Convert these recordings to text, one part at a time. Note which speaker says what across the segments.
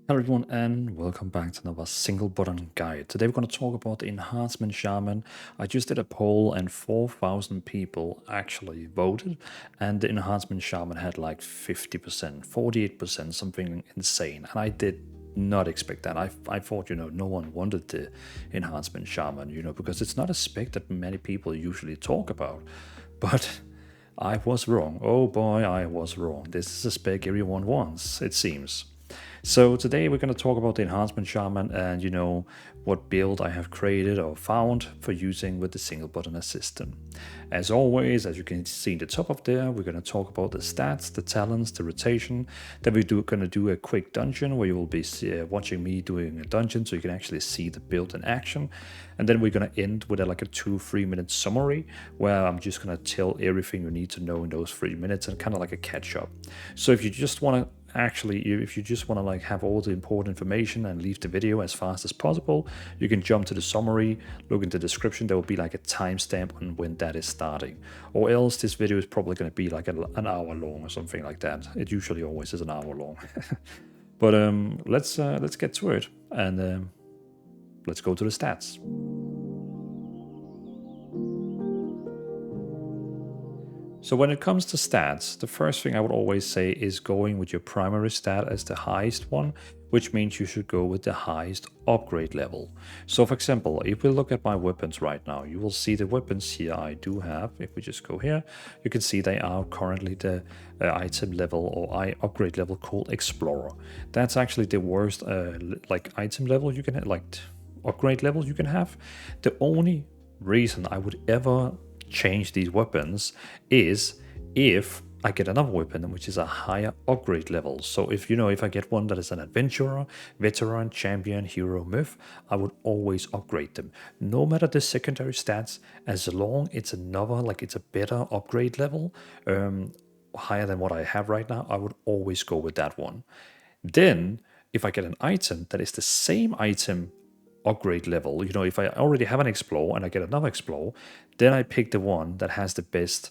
Speaker 1: Hello everyone and welcome back to another single button guide. Today we're going to talk about the Enhancement Shaman. I just did a poll and 4,000 people actually voted, and the Enhancement Shaman had like 50%, 48%, something insane. And I did not expect that. I thought, no one wanted the Enhancement Shaman, because it's not a spec that many people usually talk about. But I was wrong. Oh boy, I was wrong. This is a spec everyone wants, it seems. So today we're going to talk about the Enhancement Shaman and what build I have created or found for using with the single button assistant. As always, as you can see in the top of there, we're going to talk about the stats, the talents, the rotation. Then we're going to do a quick dungeon where you will be watching me doing a dungeon so you can actually see the build in action. And then we're going to end with like a 2-3 minute summary where I'm just going to tell everything you need to know in those 3 minutes and kind of like a catch up. So if you just want to if you just want to like have all the important information and leave the video as fast as possible, you can jump to the summary, look in the description. There will be like a timestamp on when that is starting, or else this video is probably going to be like an hour long or something like that. It usually always is an hour long. But let's get to it, and let's go to the stats. So when it comes to stats, the first thing I would always say is going with your primary stat as the highest one, which means you should go with the highest upgrade level. So for example, if we look at my weapons right now, you will see the weapons here I do have. If we just go here, you can see they are currently the item level or upgrade level called Explorer. That's actually the worst like item level you can like upgrade level you can have. The only reason I would ever change these weapons is if I get another weapon which is a higher upgrade level. So if I get one that is an adventurer, veteran, champion, hero, myth, I would always upgrade them, no matter the secondary stats, as long it's another, like it's a better upgrade level, higher than what I have right now. I would always go with that one. Then if I get an item that is the same item upgrade level, if I already have an explore and I get another explore, then I pick the one that has the best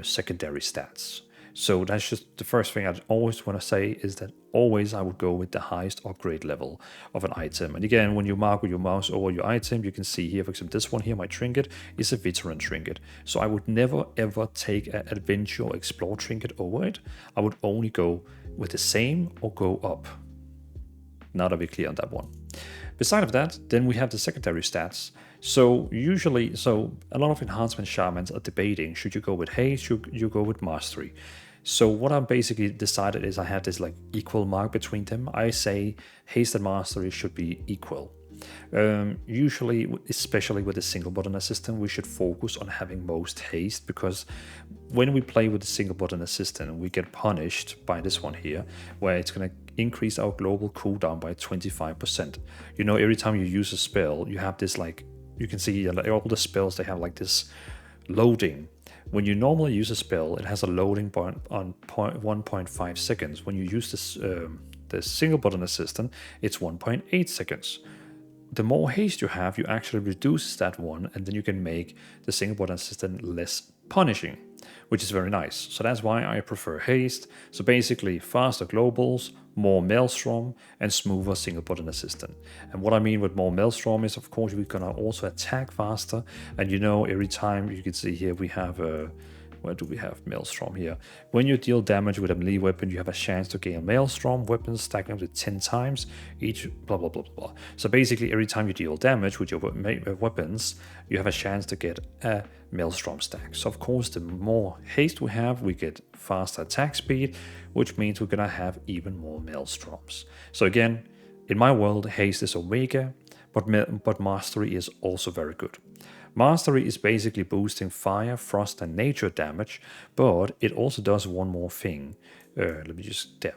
Speaker 1: secondary stats. So that's just the first thing I always want to say, is that always I would go with the highest upgrade level of an item. And again, when you mark with your mouse over your item, you can see here, for example, this one here, my trinket, is a veteran trinket. So I would never ever take an adventure or explore trinket over it. I would only go with the same or go up. Now that we're clear on that one. Beside of that, then we have the secondary stats. So usually, a lot of Enhancement Shamans are debating, should you go with haste, should you go with mastery? So what I basically decided is I have this like equal mark between them. I say haste and mastery should be equal. Usually, especially with the single button assistant, we should focus on having most haste, because when we play with the single button assistant, we get punished by this one here, where it's going to increase our global cooldown by 25%. Every time you use a spell, you have this, like, you can see all the spells, they have like this loading. When you normally use a spell, it has a loading point on 1.5 seconds. When you use this the single button assistant, it's 1.8 seconds. The more haste you have, you actually reduce that one, and then you can make the single button assistant less punishing, which is very nice. So that's why I prefer haste. So basically, faster globals, more maelstrom, and smoother single button assistant. And what I mean with more maelstrom is, of course, we're gonna also attack faster. And every time, you can see here we have a where do we have Maelstrom here? When you deal damage with a melee weapon, you have a chance to gain Maelstrom. Weapons stack up to 10 times each, blah, blah, blah, blah. So basically, every time you deal damage with your weapons, you have a chance to get a Maelstrom stack. So of course, the more haste we have, we get faster attack speed, which means we're gonna have even more Maelstroms. So again, in my world, haste is omega, but mastery is also very good. Mastery is basically boosting fire, frost, and nature damage, but it also does one more thing. Let me just there.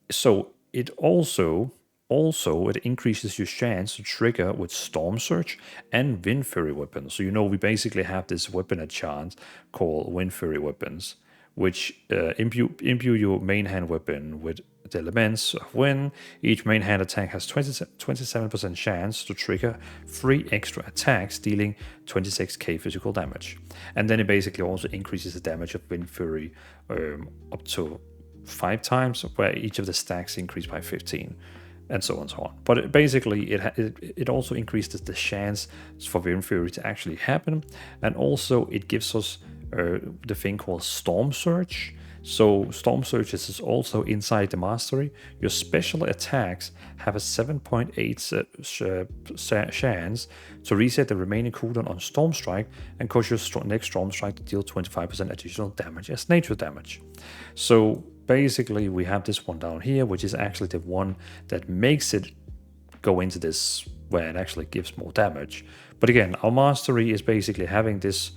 Speaker 1: So it also it increases your chance to trigger with Storm Surge and Wind Fury weapons. So we basically have this weapon at chance called Wind Fury weapons, which imbue your main hand weapon with the elements of wind. Each main hand attack has 27% chance to trigger 3 extra attacks, dealing 26k physical damage. And then it basically also increases the damage of Wind Fury up to 5 times, where each of the stacks increase by 15, and so on and so on. But basically, it also increases the chance for Wind Fury to actually happen, and also it gives us the thing called Storm Surge. So Storm Surge is also inside the mastery. Your special attacks have a 7.8 chance to reset the remaining cooldown on Storm Strike and cause your next Storm Strike to deal 25% additional damage as nature damage. So basically we have this one down here, which is actually the one that makes it go into this where it actually gives more damage. But again, our mastery is basically having this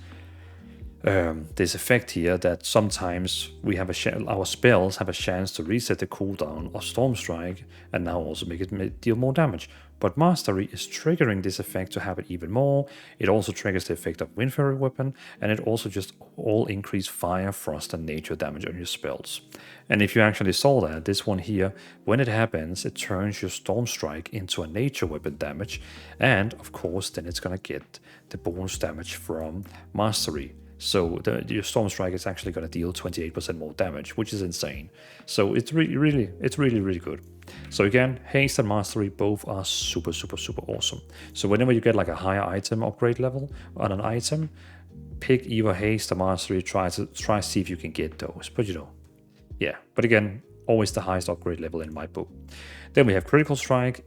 Speaker 1: effect here that sometimes we have our spells have a chance to reset the cooldown of Storm Strike and now also make it deal more damage. But Mastery is triggering this effect to have it even more. It also triggers the effect of Wind Fury Weapon, and it also just all increase fire, frost, and nature damage on your spells. And if you actually saw that, this one here, when it happens, it turns your Storm Strike into a nature weapon damage, and of course then it's gonna get the bonus damage from Mastery. So your Storm Strike is actually going to deal 28% more damage, which is insane. So it's really good. So again, Haste and Mastery both are super awesome. So whenever you get like a higher item upgrade level on an item, pick either Haste or Mastery, try see if you can get those. But yeah. But again, always the highest upgrade level in my book. Then we have Critical Strike.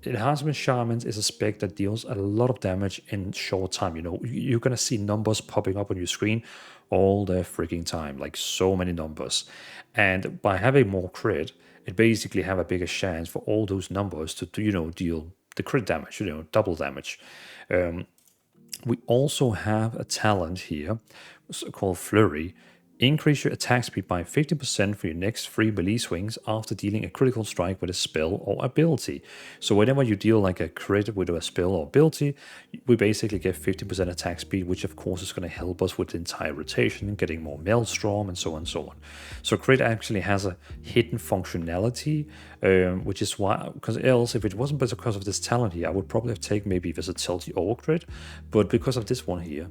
Speaker 1: Enhancement Shamans is a spec that deals a lot of damage in short time. You're gonna see numbers popping up on your screen all the freaking time, like so many numbers. And by having more crit, it basically have a bigger chance for all those numbers to deal the crit damage, double damage. We also have a talent here called Flurry. Increase your attack speed by 50% for your next 3 melee swings after dealing a critical strike with a spell or ability. So whenever you deal like a crit with a spell or ability, we basically get 50% attack speed, which of course is going to help us with the entire rotation, getting more Maelstrom and so on and so on. So crit actually has a hidden functionality, which is why, because else if it wasn't because of this talent here, I would probably have taken maybe Versatility or crit, but because of this one here,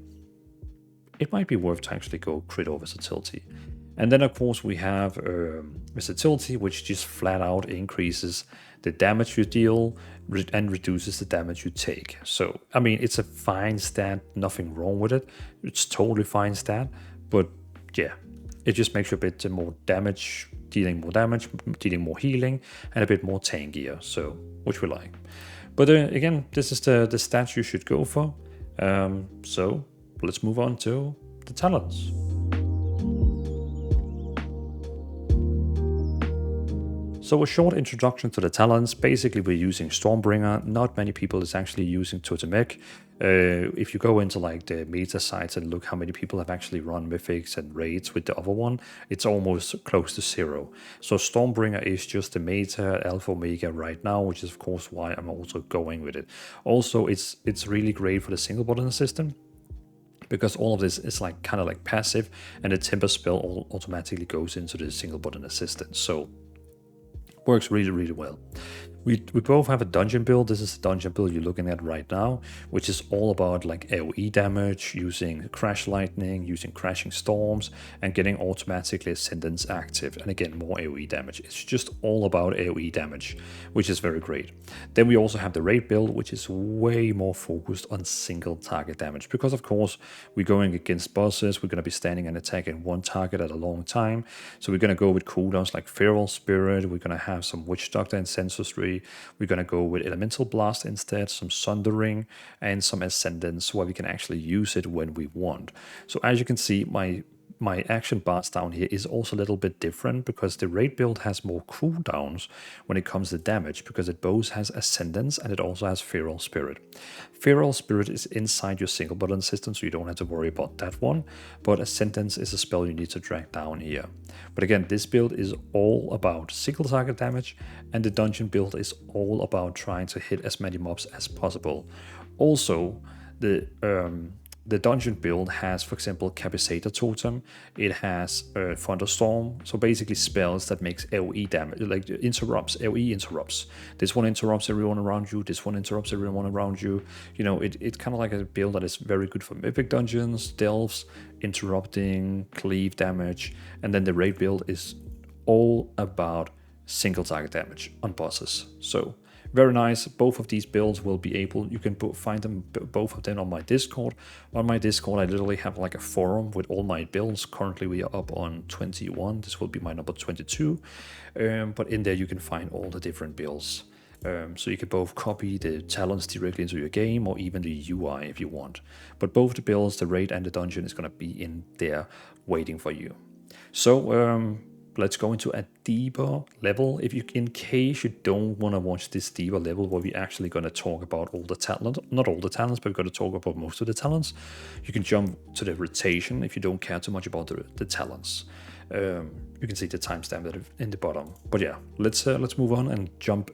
Speaker 1: it might be worth to actually go crit or versatility. And then of course we have versatility, which just flat out increases the damage you deal and reduces the damage you take. So I mean, it's a fine stat, nothing wrong with it. It's totally fine stat, but yeah, it just makes you a bit more damage, dealing more healing, and a bit more tankier. So which we like. But again, this is the stats you should go for. So let's move on to the talents. So a short introduction to the talents. Basically, we're using Stormbringer. Not many people is actually using Totemek. If you go into like the meta sites and look how many people have actually run mythics and raids with the other one, it's almost close to 0. So Stormbringer is just the meta alpha omega right now, which is of course why I'm also going with it. Also, it's really great for the single button system, because all of this is like kind of like passive, and the temper spell automatically goes into the single button assistant. So works really well. We both have a dungeon build. This is the dungeon build you're looking at right now, which is all about like AoE damage, using Crash Lightning, using Crashing Storms, and getting automatically Ascendance active, and again, more AoE damage. It's just all about AoE damage, which is very great. Then we also have the raid build, which is way more focused on single target damage, because of course, we're going against bosses, we're going to be standing and attacking one target at a long time, so we're going to go with cooldowns like Feral Spirit, we're going to have some Witch Doctor and Sensory. We're going to go with Elemental Blast instead, some Sundering, and some Ascendance, where we can actually use it when we want. So as you can see, my action bars down here is also a little bit different, because the raid build has more cooldowns when it comes to damage, because it both has Ascendance and it also has Feral Spirit. Feral Spirit is inside your single button system, so you don't have to worry about that one, but Ascendance is a spell you need to drag down here. But again, this build is all about single target damage, and the dungeon build is all about trying to hit as many mobs as possible. Also, the dungeon build has, for example, Capitator Totem. It has Thunderstorm, so basically spells that makes AoE damage, like AoE interrupts. This one interrupts everyone around you, this one interrupts everyone around you. It's kind of like a build that is very good for mythic dungeons, delves, interrupting, cleave damage, and then the raid build is all about single target damage on bosses. So very nice. Both of these builds will be able, you can find them, both of them on my Discord. On my Discord, I literally have like a forum with all my builds. Currently, we are up on 21. This will be my number 22. But in there, you can find all the different builds. So you can both copy the talents directly into your game or even the UI if you want. But both the builds, the raid and the dungeon is going to be in there waiting for you. So let's go into a deeper level. If you, in case you don't want to watch this deeper level where we're actually going to talk about all the talent, not all the talents, but we're going to talk about most of the talents, you can jump to the rotation if you don't care too much about the talents. You can see the timestamp in the bottom. But yeah, let's move on and jump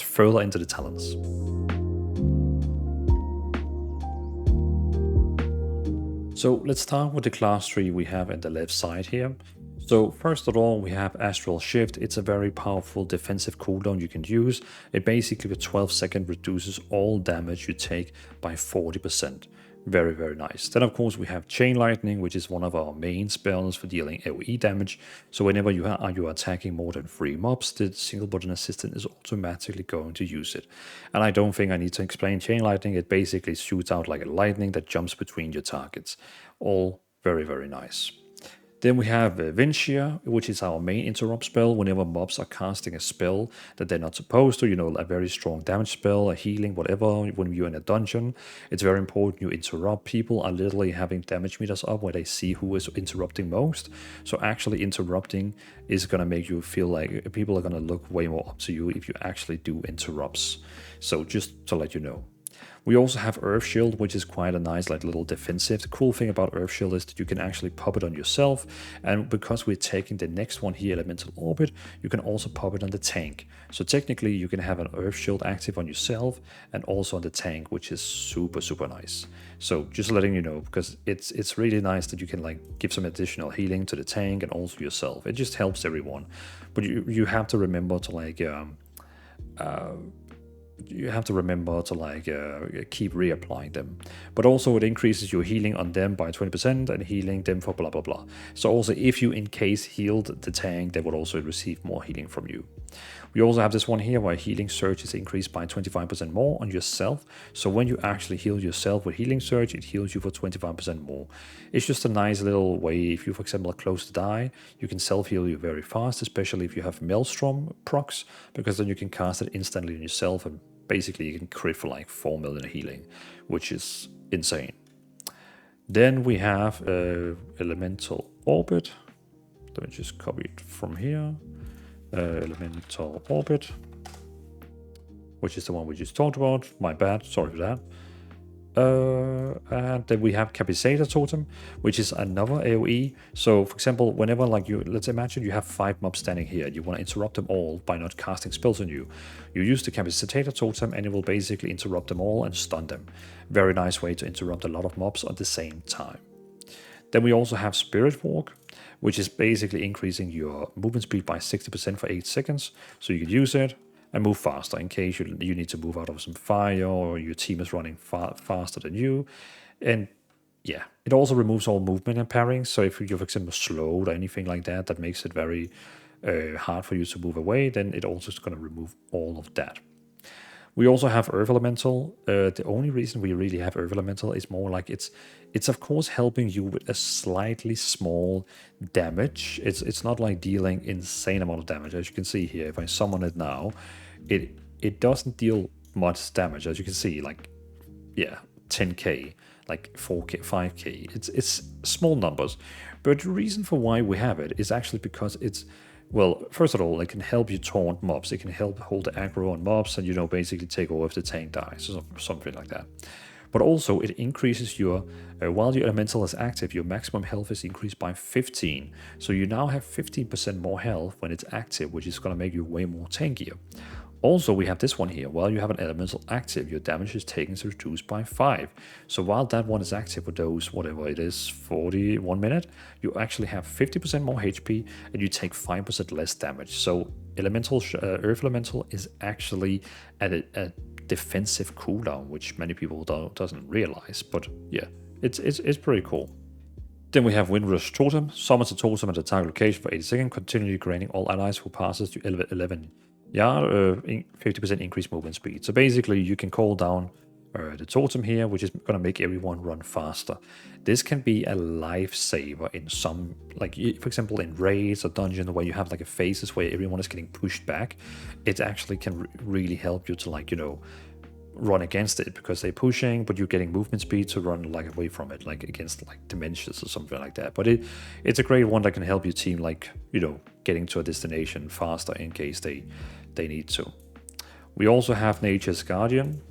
Speaker 1: further into the talents. So let's start with the class tree we have at the left side here. So first of all, we have Astral Shift. It's a very powerful defensive cooldown you can use. It basically with 12 seconds reduces all damage you take by 40%. Very, very nice. Then of course we have Chain Lightning, which is one of our main spells for dealing AoE damage. So whenever you are attacking more than 3 mobs, the single button assistant is automatically going to use it. And I don't think I need to explain Chain Lightning. It basically shoots out like a lightning that jumps between your targets. All very, very nice. Then we have Vincia, which is our main interrupt spell. Whenever mobs are casting a spell that they're not supposed to, you know, a very strong damage spell, a healing, whatever, when you're in a dungeon, it's very important you interrupt. People are literally having damage meters up where they see who is interrupting most. So actually interrupting is going to make you feel like people are going to look way more up to you if you actually do interrupts. So just to let you know. We also have Earth Shield, which is quite a nice like little defensive. The cool thing about Earth Shield is that you can actually pop it on yourself, and because we're taking the next one here, Elemental Orbit, you can also pop it on the tank. So technically you can have an Earth Shield active on yourself and also on the tank, which is super, super nice. So just letting you know, because it's really nice that you can like give some additional healing to the tank and also yourself. It just helps everyone. But you have to remember to like keep reapplying them. But also it increases your healing on them by 20% and healing them for blah blah blah. So also if you in case healed the tank, they would also receive more healing from you. We also have this one here where healing surge is increased by 25% more on yourself. So when you actually heal yourself with healing surge, it heals you for 25% more. It's just a nice little way. If you, for example, are close to die, you can self-heal you very fast, especially if you have Maelstrom procs, because then you can cast it instantly on yourself and basically you can crit for like 4 million healing, which is insane. Then we have Elemental Orbit. Let me just copy it from here. Elemental Orbit, which is the one we just talked about. My bad, sorry for that. And then we have Capacitator Totem, which is another AoE. So for example, whenever like let's imagine you have 5 mobs standing here, you want to interrupt them all by not casting spells on you. You use the Capacitator Totem and it will basically interrupt them all and stun them. Very nice way to interrupt a lot of mobs at the same time. Then we also have Spirit Walk, which is basically increasing your movement speed by 60% for 8 seconds. So you can use it and move faster in case you need to move out of some fire or your team is running faster than you. And yeah, it also removes all movement and parrying. So if you're, for example, slowed or anything like that, that makes it very hard for you to move away, then it also is going to remove all of that. We also have Earth Elemental. The only reason we really have Earth Elemental is more like it's of course helping you with a slightly small damage. It's not like dealing insane amount of damage. As you can see here, if I summon it now, it doesn't deal much damage. As you can see, like, yeah, 10k, like 4k, 5k. It's small numbers. But the reason for why we have it is actually because it's, well, first of all, it can help you taunt mobs. It can help hold the aggro on mobs and, you know, basically take over if the tank dies or something like that. But also it increases your, while your elemental is active, your maximum health is increased by 15. So you now have 15% more health when it's active, which is going to make you way more tankier. Also, we have this one here. While you have an elemental active, your damage is taken is reduced by 5. So while that one is active for those, whatever it is, 41 minutes, you actually have 50% more HP and you take 5% less damage. So elemental, Earth Elemental is actually at a defensive cooldown, which many people doesn't realize. But yeah, it's pretty cool. Then we have Windrush Totem. Summons a totem at the target location for 80 seconds, continually granting all allies who passes to 11 yard 50% increased movement speed. So basically, you can call down the totem here, which is going to make everyone run faster. This can be a lifesaver in some, like for example, in raids or dungeon where you have like a phases where everyone is getting pushed back. It actually can really help you to, like, you know, run against it because they're pushing, but you're getting movement speed to run like away from it, like against like dimensions or something like that. But it's a great one that can help your team, like, you know, getting to a destination faster in case they need to. We also have Nature's Guardian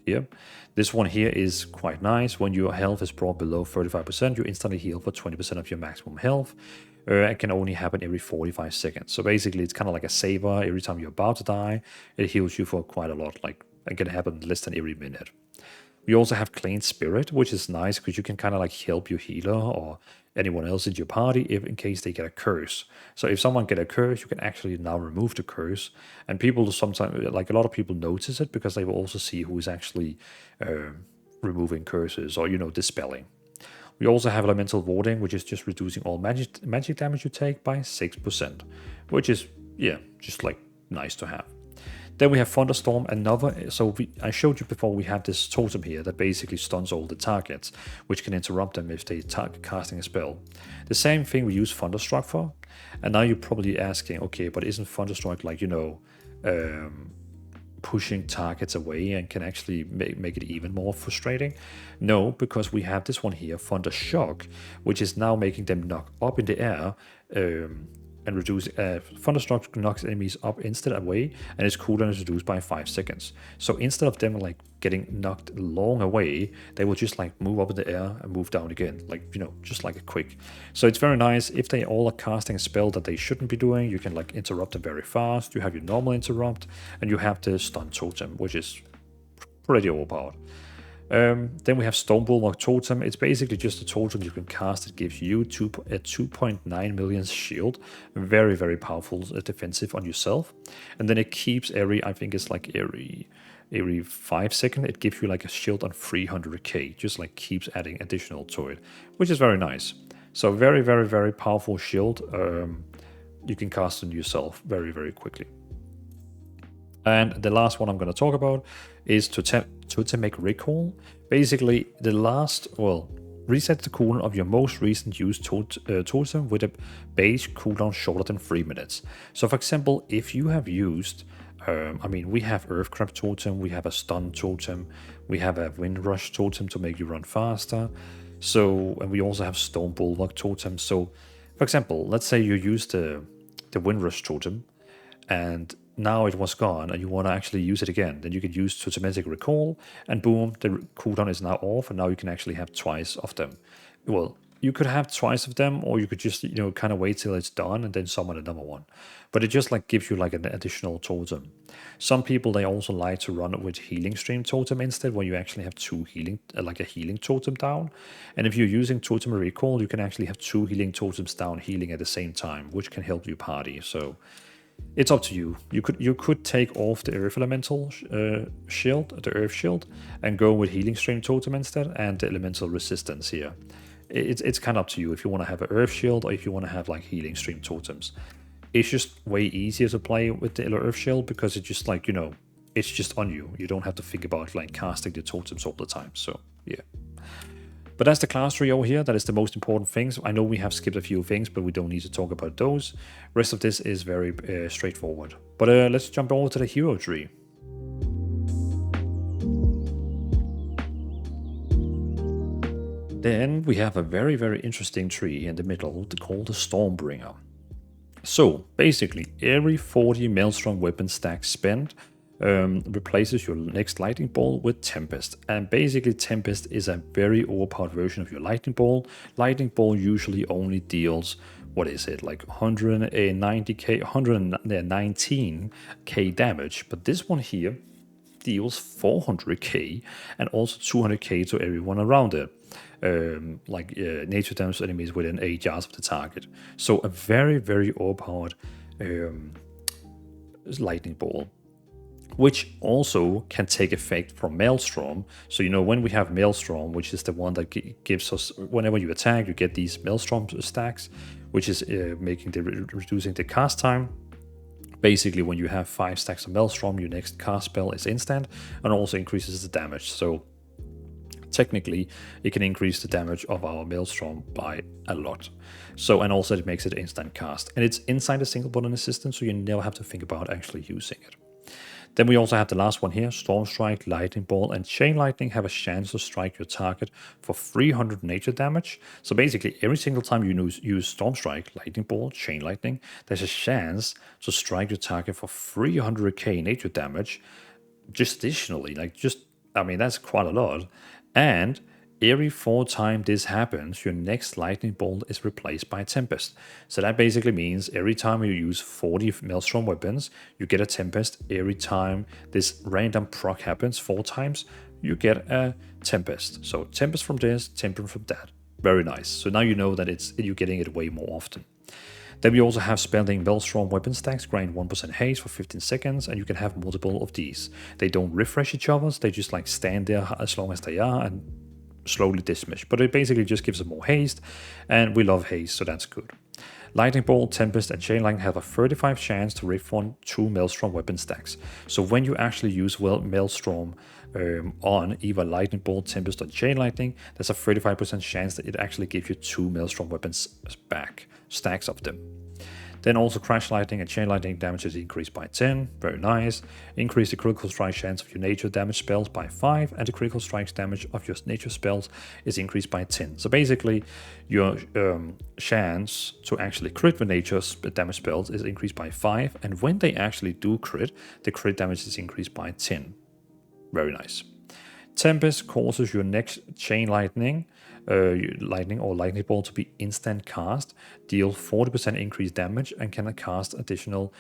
Speaker 1: here. This one here is quite nice. When your health is brought below 35%, you instantly heal for 20% of your maximum health. It can only happen every 45 seconds. So basically, it's kind of like a saver. Every time you're about to die, it heals you for quite a lot. Like, it can happen less than every minute. We also have Clean Spirit, which is nice because you can kind of like help your healer or anyone else in your party if in case they get a curse. So if someone get a curse, you can actually now remove the curse. And people sometimes, like a lot of people notice it because they will also see who is actually removing curses or, you know, dispelling. We also have Elemental Warding, which is just reducing all magic damage you take by 6%, which is, yeah, just like nice to have. Then we have Thunderstorm, another. So I showed you before, we have this totem here that basically stuns all the targets, which can interrupt them if they casting a spell. The same thing we use Thunderstruck for. And now you're probably asking, okay, but isn't Thunderstruck, like, you know, pushing targets away and can actually make it even more frustrating? No, because we have this one here, Thunder Shock, which is now making them knock up in the air, and reduce Thunderstruck knocks enemies up instead away, and its cooldown is reduced by 5 seconds. So instead of them like getting knocked long away, they will just like move up in the air and move down again, like, you know, just like a quick. So it's very nice. If they all are casting a spell that they shouldn't be doing, you can like interrupt them very fast. You have your normal interrupt, and you have the stun totem, which is pretty overpowered. Then we have Stone Bulwark Totem. It's basically just a totem you can cast. It gives you a 2.9 million shield. Very, very powerful defensive on yourself. And then it keeps I think it's like every 5 seconds, it gives you like a shield on 300k. Just like keeps adding additional to it, which is very nice. So very, very, very powerful shield. You can cast on yourself very, very quickly. And the last one I'm going to talk about is Totemic Recall. Basically, reset the cooldown of your most recent used totem with a base cooldown shorter than 3 minutes. So for example, if you have used, we have Earthcrab Totem, we have a Stun Totem, we have a Windrush Totem to make you run faster. So, and we also have Stone Bulwark Totem. So for example, let's say you use the Windrush Totem, and now it was gone and you want to actually use it again, then you can use Totemic Recall, and boom, the cooldown is now off, and now you can actually have twice of them. Well, you could have twice of them, or you could just, you know, kind of wait till it's done and then summon another one. But it just like gives you like an additional totem. Some people, they also like to run it with Healing Stream Totem instead, where you actually have two healing, like a healing totem down. And if you're using Totemic Recall, you can actually have two healing totems down healing at the same time, which can help your party. So it's up to you. You could take off the Earth Elemental shield, the Earth shield, and go with Healing Stream Totem instead, and the Elemental Resistance here. It's kind of up to you if you want to have an Earth shield or if you want to have like Healing Stream Totems. It's just way easier to play with the Earth shield because it's just like, you know, it's just on you. You don't have to think about like casting the totems all the time. So yeah. But that's the class tree over here. That is the most important things. I know we have skipped a few things, but we don't need to talk about those. Rest of this is very straightforward. But let's jump over to the hero tree. Then we have a very, very interesting tree in the middle called the Stormbringer. So basically, every 40 Maelstrom weapon stack spent replaces your next lightning ball with Tempest. And basically Tempest is a very overpowered version of your lightning ball. Lightning ball usually only deals, what is it, like 119k damage, but this one here deals 400k and also 200k to everyone around it. Nature damage to enemies within 8 yards of the target. So a very, very overpowered lightning ball. which also can take effect from Maelstrom. So, when we have Maelstrom, which is the one that gives us, whenever you attack, you get these Maelstrom stacks, which is reducing the cast time. Basically, when you have 5 stacks of Maelstrom, your next cast spell is instant and also increases the damage. So technically, it can increase the damage of our Maelstrom by a lot. So, and also it makes it instant cast. And it's inside a single button assistant, so you never have to think about actually using it. Then we also have the last one here. Storm Strike, Lightning Bolt, and Chain Lightning have a chance to strike your target for 300 nature damage. So basically, every single time you use Storm Strike, Lightning Bolt, Chain Lightning, there's a chance to strike your target for 300k nature damage. Just additionally, that's quite a lot. And every 4 times this happens, your next Lightning Bolt is replaced by a Tempest. So that basically means every time you use 40 Maelstrom weapons, you get a Tempest. Every time this random proc happens 4 times, you get a Tempest. So Tempest from this, Tempest from that. Very nice. So now you know that you're getting it way more often. Then we also have spending Maelstrom weapon stacks, grind 1% haste for 15 seconds, and you can have multiple of these. They don't refresh each other, they just stand there as long as they are and slowly dismiss. But it basically just gives them more haste, and we love haste, so that's good. Lightning Bolt, Tempest, and Chain Lightning have a 35% chance to refund 2 Maelstrom weapon stacks. So when you actually use Maelstrom on either Lightning Bolt, Tempest, or Chain Lightning, there's a 35% chance that it actually gives you 2 Maelstrom weapons back, stacks of them. Then also Crash Lightning and Chain Lightning damage is increased by 10, very nice. Increase the critical strike chance of your nature damage spells by 5, and the critical strikes damage of your nature spells is increased by 10. So basically, your chance to actually crit with nature damage spells is increased by 5, and when they actually do crit, the crit damage is increased by 10. Very nice. Tempest causes your next Chain Lightning or Lightning Bolt to be instant cast, deal 40% increased damage, and can cast an additional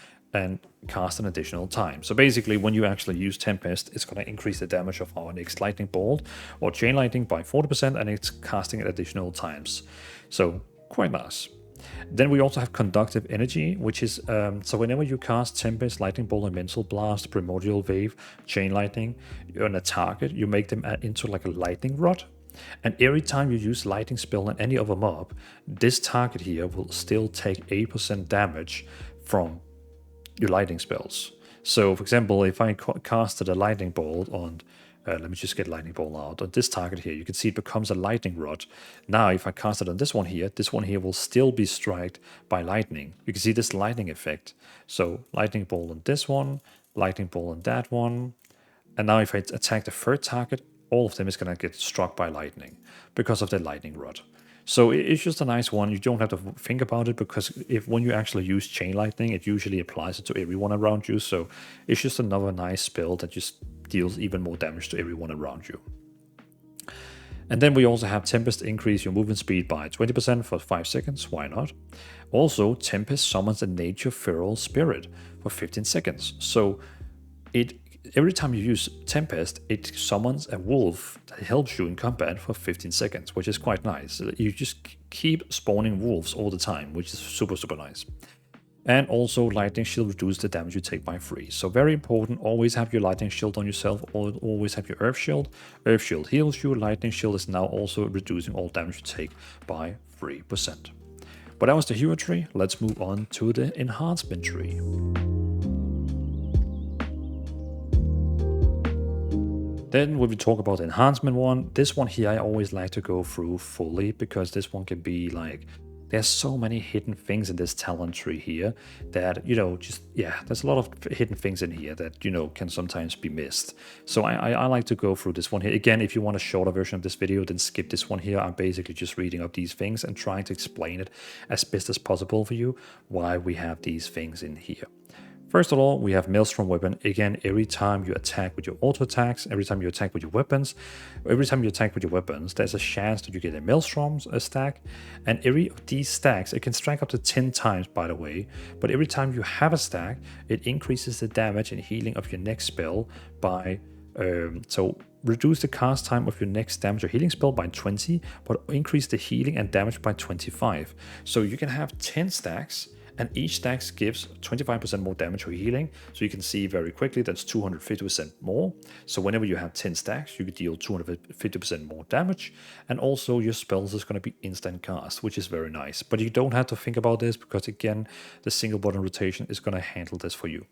Speaker 1: time. So basically, when you actually use Tempest, it's going to increase the damage of our next Lightning Bolt or Chain Lightning by 40%, and it's casting it additional times. So quite nice. Then we also have Conductive Energy, which is, so whenever you cast Tempest, Lightning Bolt, and Mental Blast, Primordial Wave, Chain Lightning on a target, you make them into like a lightning rod. And every time you use lightning spell on any other mob, this target here will still take 8% damage from your lightning spells. So for example, if I casted a lightning bolt on, let me just get lightning bolt out, on this target here, you can see it becomes a lightning rod. Now if I cast it on this one here will still be struck by lightning. You can see this lightning effect. So lightning bolt on this one, lightning bolt on that one. And now if I attack the third target, all of them is going to get struck by lightning because of the lightning rod. So it's just a nice one. You don't have to think about it, because when you actually use Chain Lightning, it usually applies it to everyone around you. So it's just another nice spell that just deals even more damage to everyone around you. And then we also have Tempest increase your movement speed by 20% for 5 seconds. Why not? Also, Tempest summons a nature feral spirit for 15 seconds. So every time you use Tempest, it summons a wolf that helps you in combat for 15 seconds, which is quite nice. You just keep spawning wolves all the time, which is super, super nice. And also, Lightning Shield reduces the damage you take by 3. So very important, always have your Lightning Shield on yourself, or always have your Earth Shield. Earth Shield heals you, Lightning Shield is now also reducing all damage you take by 3%. But that was the hero tree. Let's move on to the enhancement tree. Then when we talk about the enhancement one, this one here I always like to go through fully, because this one can be like, there's so many hidden things in this talent tree here that, there's a lot of hidden things in here that, can sometimes be missed. So I like to go through this one here. Again, if you want a shorter version of this video, then skip this one here. I'm basically just reading up these things and trying to explain it as best as possible for you, why we have these things in here. First of all, we have Maelstrom Weapon. Again, every time you attack with your auto attacks, every time you attack with your weapons, there's a chance that you get a Maelstrom stack. And every of these stacks, it can stack up to 10 times, by the way. But every time you have a stack, it increases the damage and healing of your next spell by, reduce the cast time of your next damage or healing spell by 20, but increase the healing and damage by 25. So you can have 10 stacks, and each stack gives 25% more damage or healing. So you can see very quickly that's 250% more. So whenever you have 10 stacks, you could deal 250% more damage, and also your spells is going to be instant cast, which is very nice. But you don't have to think about this because again, the single button rotation is going to handle this for you.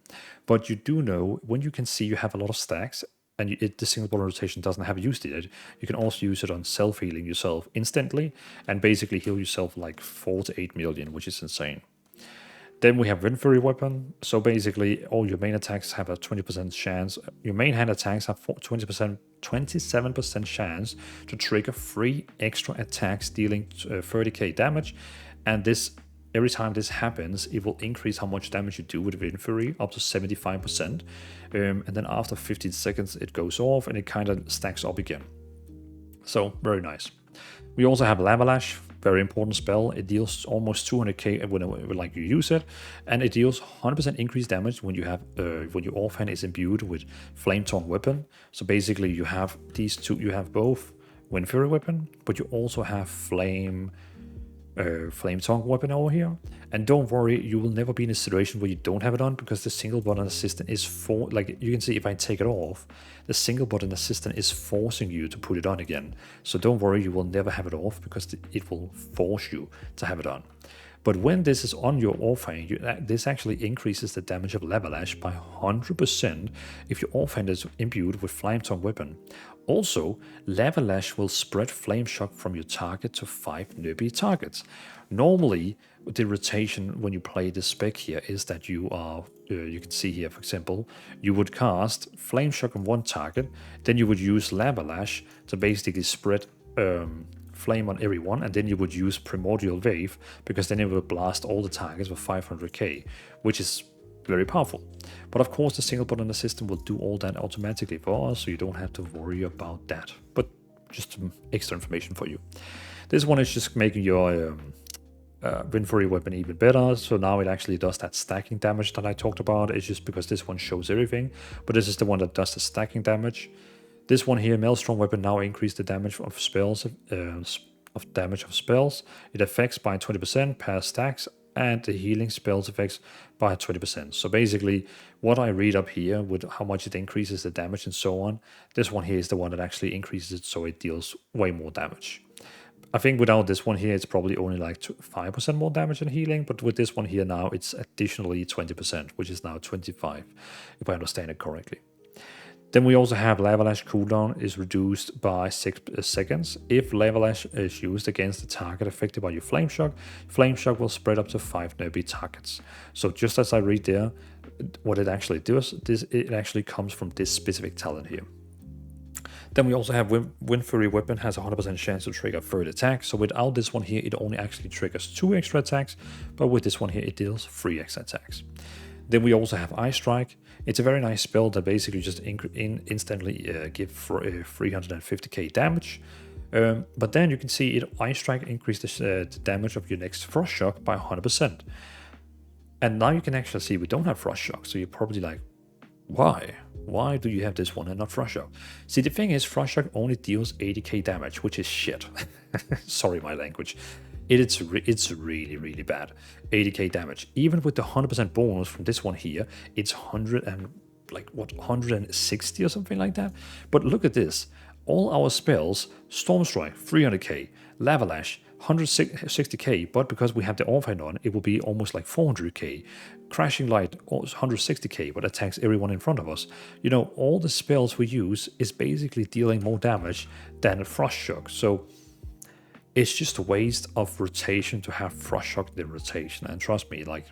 Speaker 1: But you do know when you can see you have a lot of stacks and the single button rotation doesn't have used it, you can also use it on self-healing yourself instantly and basically heal yourself like 4 to 8 million, which is insane. Then we have Windfury Weapon. So basically, all your main attacks have a 20% chance. Your main hand attacks have 27% chance to trigger 3 extra attacks dealing 30k damage. And this, every time this happens, it will increase how much damage you do with Windfury up to 75%. And then after 15 seconds, it goes off and it kind of stacks up again. So very nice. We also have Lava Lash. Very important spell. It deals almost 200k when you use it, and it deals 100% increased damage when you have when your offhand is imbued with Flame Tongue Weapon. So basically, you have these two. You have both Windfury Weapon, but you also have Flame Tongue Weapon over here. And don't worry, you will never be in a situation where you don't have it on, because the single button assistant is like you can see if I take it off, the single button assistant is forcing you to put it on again. So don't worry, you will never have it off because it will force you to have it on. But when this is on your offhand, this actually increases the damage of Lava Lash by 100% if your offhand is imbued with Flame Tongue Weapon. Also, Lava Lash will spread Flame Shock from your target to 5 nearby targets. Normally, the rotation when you play the spec here is that you can see here, for example, you would cast Flame Shock on one target, then you would use Lava Lash to basically spread flame on everyone, and then you would use Primordial Wave because then it will blast all the targets with 500k, which is very powerful. But of course, the single button system will do all that automatically for us, so you don't have to worry about that. But just some extra information for you. This one is just making your Windfury Weapon even better. So now it actually does that stacking damage that I talked about. It's just because this one shows everything, but this is the one that does the stacking damage. This one here, Maelstrom Weapon, now increase the damage of spells. It affects by 20% per stacks, and the healing spells effects by 20%. So basically, what I read up here with how much it increases the damage and so on, this one here is the one that actually increases it, so it deals way more damage. I think without this one here, it's probably only like 5% more damage and healing, but with this one here now, it's additionally 20%, which is now 25, if I understand it correctly. Then we also have Lava Lash cooldown is reduced by 6 seconds. If Lava Lash is used against the target affected by your Flame Shock will spread up to 5 nearby targets. So just as I read there, what it actually does, it actually comes from this specific talent here. Then we also have Windfury Weapon has a 100% chance to trigger 3rd attack. So without this one here, it only actually triggers 2 extra attacks, but with this one here, it deals 3 extra attacks. Then we also have Ice Strike. It's a very nice spell that basically just instantly give 350k damage. But then you can see Ice Strike increases the damage of your next Frost Shock by 100%. And now you can actually see we don't have Frost Shock. So you're probably like, why? Why do you have this one and not Frost Shock? See, the thing is, Frost Shock only deals 80k damage, which is shit. Sorry, my language. It's really, really bad. 80k damage. Even with the 100% bonus from this one here, it's 160 or something like that. But look at this. All our spells, Storm Strike, 300k, Lava Lash, 160k, but because we have the offhand on, it will be almost like 400k. Crashing Light, 160k, but attacks everyone in front of us. You know, all the spells we use is basically dealing more damage than a Frost Shock. So it's just a waste of rotation to have Frost Shock in the rotation. And trust me, like,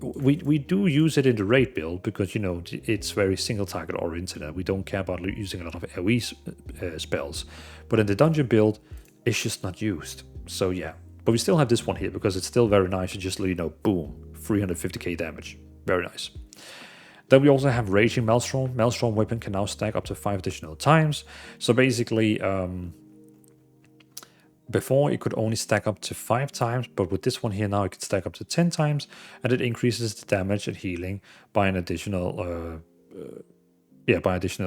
Speaker 1: we do use it in the raid build because, you know, it's very single target oriented and we don't care about using a lot of AoE spells. But in the dungeon build, it's just not used. So yeah, but we still have this one here because it's still very nice. You just, you know, boom, 350k damage. Very nice. Then we also have Raging Maelstrom. Maelstrom Weapon can now stack up to 5 additional times. So basically, before it could only stack up to 5 times, but with this one here now it can stack up to 10 times, and it increases the damage and healing by an additional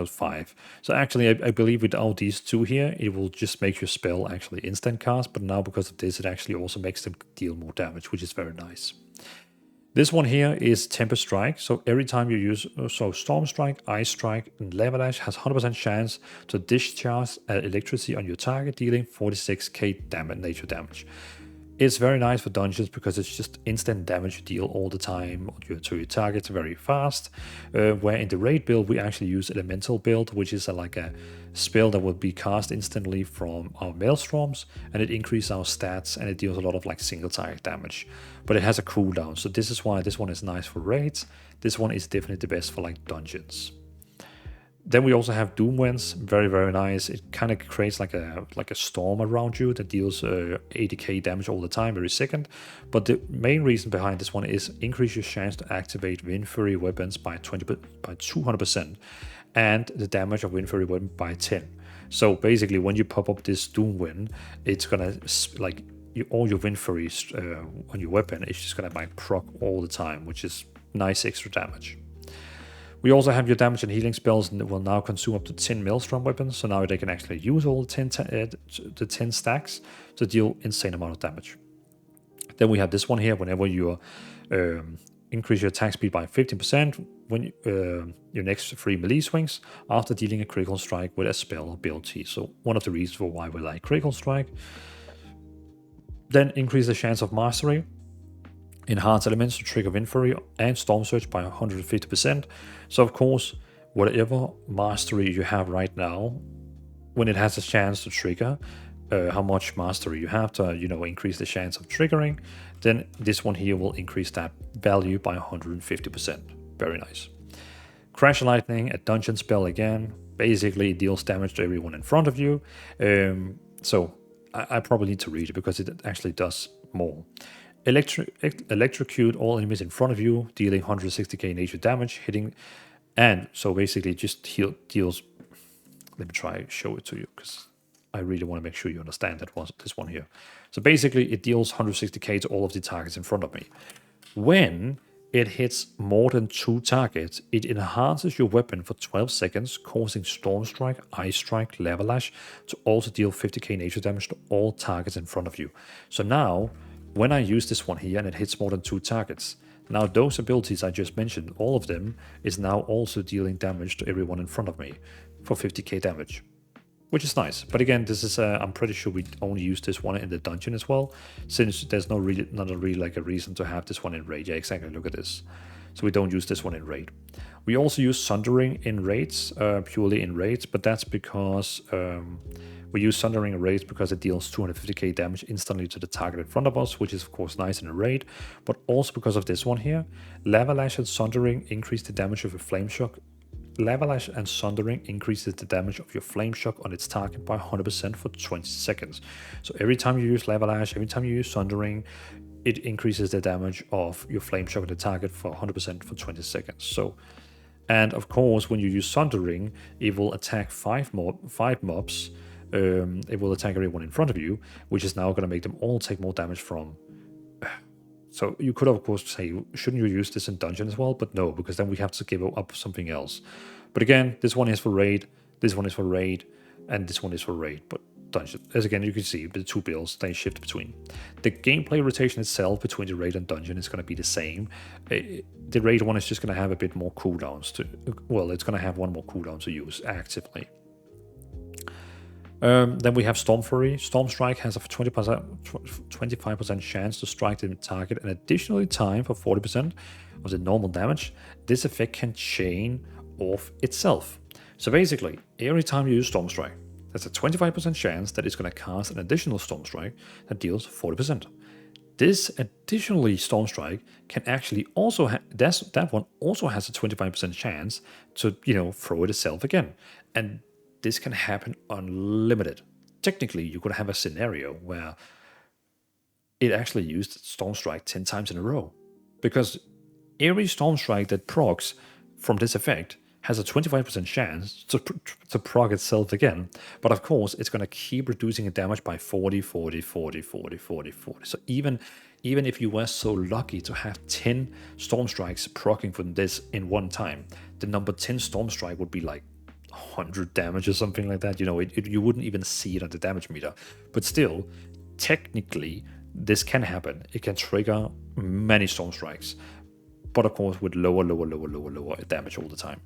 Speaker 1: 5. So actually, I believe without these two here, it will just make your spell actually instant cast, but now because of this, it actually also makes them deal more damage, which is very nice. This one here is Tempest Strike. So every time you use Storm Strike, Ice Strike, and Lava has 100% chance to discharge electricity on your target, dealing 46k nature damage. It's very nice for dungeons because it's just instant damage you deal all the time to your targets very fast. Where in the raid build we actually use Elemental build, which is like a spell that will be cast instantly from our Maelstroms, and it increases our stats and it deals a lot of like single target damage. But it has a cooldown, so this is why this one is nice for raids. This one is definitely the best for like dungeons. Then we also have Doom Winds, very, very nice. It kind of creates like a storm around you that deals 80k damage all the time, every second. But the main reason behind this one is increase your chance to activate Wind Fury weapons by 200%, and the damage of Wind Fury weapon by 10. So basically, when you pop up this Doom Wind, it's gonna like all your Wind Furies on your weapon is just gonna like proc all the time, which is nice extra damage. We also have your damage and healing spells that will now consume up to 10 Maelstrom weapons, so now they can actually use all the 10 stacks to deal insane amount of damage. Then we have this one here, whenever you increase your attack speed by 15% when your next 3 melee swings after dealing a critical strike with a spell ability. So one of the reasons for why we like critical strike. Then increase the chance of mastery. Enhance elements to trigger Wind Fury and Storm Surge by 150%. So of course, whatever mastery you have right now, when it has a chance to trigger, how much mastery you have to, increase the chance of triggering, then this one here will increase that value by 150%. Very nice. Crash Lightning, a dungeon spell again. Basically, it deals damage to everyone in front of you. So I probably need to read it because it actually does more. Electrocute all enemies in front of you, dealing 160k nature damage, hitting, and so basically just deals. Let me try to show it to you because I really want to make sure you understand that was this one here. So basically, it deals 160k to all of the targets in front of me. When it hits more than 2 targets, it enhances your weapon for 12 seconds, causing Storm Strike, Ice Strike, Lava Lash to also deal 50k nature damage to all targets in front of you. So now, when I use this one here and it hits more than 2 targets, now those abilities I just mentioned, all of them, is now also dealing damage to everyone in front of me for 50k damage, which is nice. But again, this is I'm pretty sure we only use this one in the dungeon as well, since there's not really like a reason to have this one in raid. Yeah, exactly. Look at this. So we don't use this one in raid. We also use Sundering in raids, purely in raids, but that's because we use Sundering in raids because it deals 250k damage instantly to the target in front of us, which is of course nice in a raid, but also because of this one here. Lava Lash and Sundering increase the damage of a Flame Shock. Lava Lash and Sundering increases the damage of your Flame Shock on its target by 100% for 20 seconds. So every time you use Lava Lash, every time you use Sundering, it increases the damage of your Flame Shock on the target for 100% for 20 seconds. So, and of course, when you use Sundering, it will attack 5 mobs. It will attack everyone in front of you, which is now going to make them all take more damage from. So you could of course say, shouldn't you use this in dungeon as well? But no, because then we have to give up something else. But again, this one is for raid, this one is for raid, and this one is for raid. But dungeon, as again you can see, the 2 builds they shift between. The gameplay rotation itself between the raid and dungeon is going to be the same. The raid one is just going to have a bit more cooldowns to. Well, it's going to have one more cooldown to use actively. Then we have Storm Fury. Storm Strike has a 25% chance to strike the target and additionally time for 40% of the normal damage. This effect can chain off itself. So basically, every time you use Storm Strike, there's a 25% chance that it's going to cast an additional Storm Strike that deals 40%. This additionally Storm Strike can actually also that one also has a 25% chance to throw it itself again. And this can happen unlimited. Technically, you could have a scenario where it actually used Storm Strike 10 times in a row. Because every Storm Strike that procs from this effect has a 25% chance to proc itself again. But of course, it's going to keep reducing the damage by 40, 40, 40, 40, 40, 40. So even if you were so lucky to have 10 Storm Strikes proccing from this in one time, the number 10 Storm Strike would be like 100 damage or something like that. You wouldn't even see it on the damage meter. But still, technically, this can happen. It can trigger many Storm Strikes. but of course with lower damage all the time.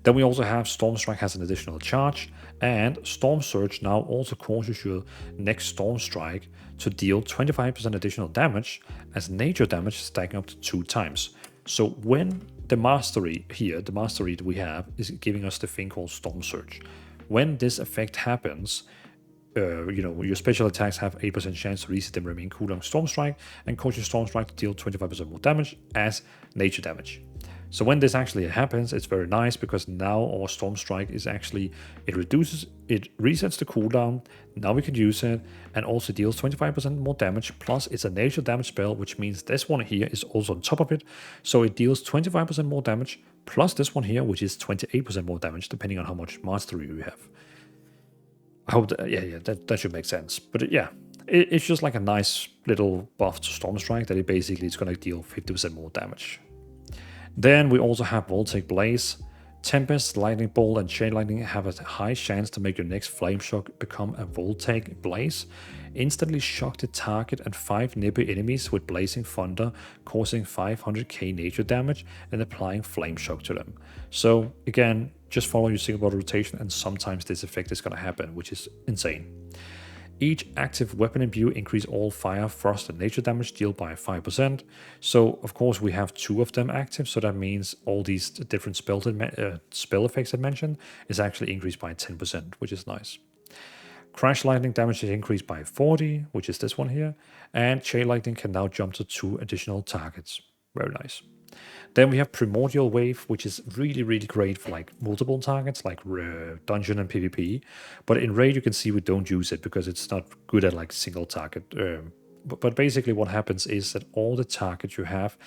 Speaker 1: Then we also have Storm Strike has an additional charge, and Storm Surge now also causes your next Storm Strike to deal 25% additional damage, as nature damage stacking up to 2 times. So when the mastery here, the mastery that we have, is giving us the thing called Storm Surge. When this effect happens, your special attacks have 8% chance to reset the remaining cooldown Storm Strike, and cause your Storm Strike to deal 25% more damage as nature damage. So when this actually happens, it's very nice, because now our Storm Strike is actually, it resets the cooldown, now we can use it, and also deals 25% more damage, plus it's a nature damage spell, which means this one here is also on top of it, so it deals 25% more damage, plus this one here, which is 28% more damage, depending on how much mastery you have. I hope that, that should make sense. But yeah, it's just like a nice little buff to Storm Strike, that it basically is going to deal 50% more damage. Then we also have Voltaic Blaze. Tempest, Lightning Bolt, and Chain Lightning have a high chance to make your next Flame Shock become a Voltaic Blaze. Instantly shock the target and 5 nearby enemies with Blazing Thunder, causing 500k nature damage and applying Flame Shock to them. So again, just follow your single body rotation, and sometimes this effect is going to happen, which is insane. Each active weapon imbue increase all fire, frost, and nature damage dealt by 5%. So, of course, we have 2 of them active, so that means all these different spell effects I mentioned is actually increased by 10%, which is nice. Crash Lightning damage is increased by 40, which is this one here, and Chain Lightning can now jump to 2 additional targets. Very nice. Then we have Primordial Wave, which is really great for like multiple targets, like dungeon and PvP. But in raid, you can see we don't use it because it's not good at like single target. But basically what happens is that all the targets you have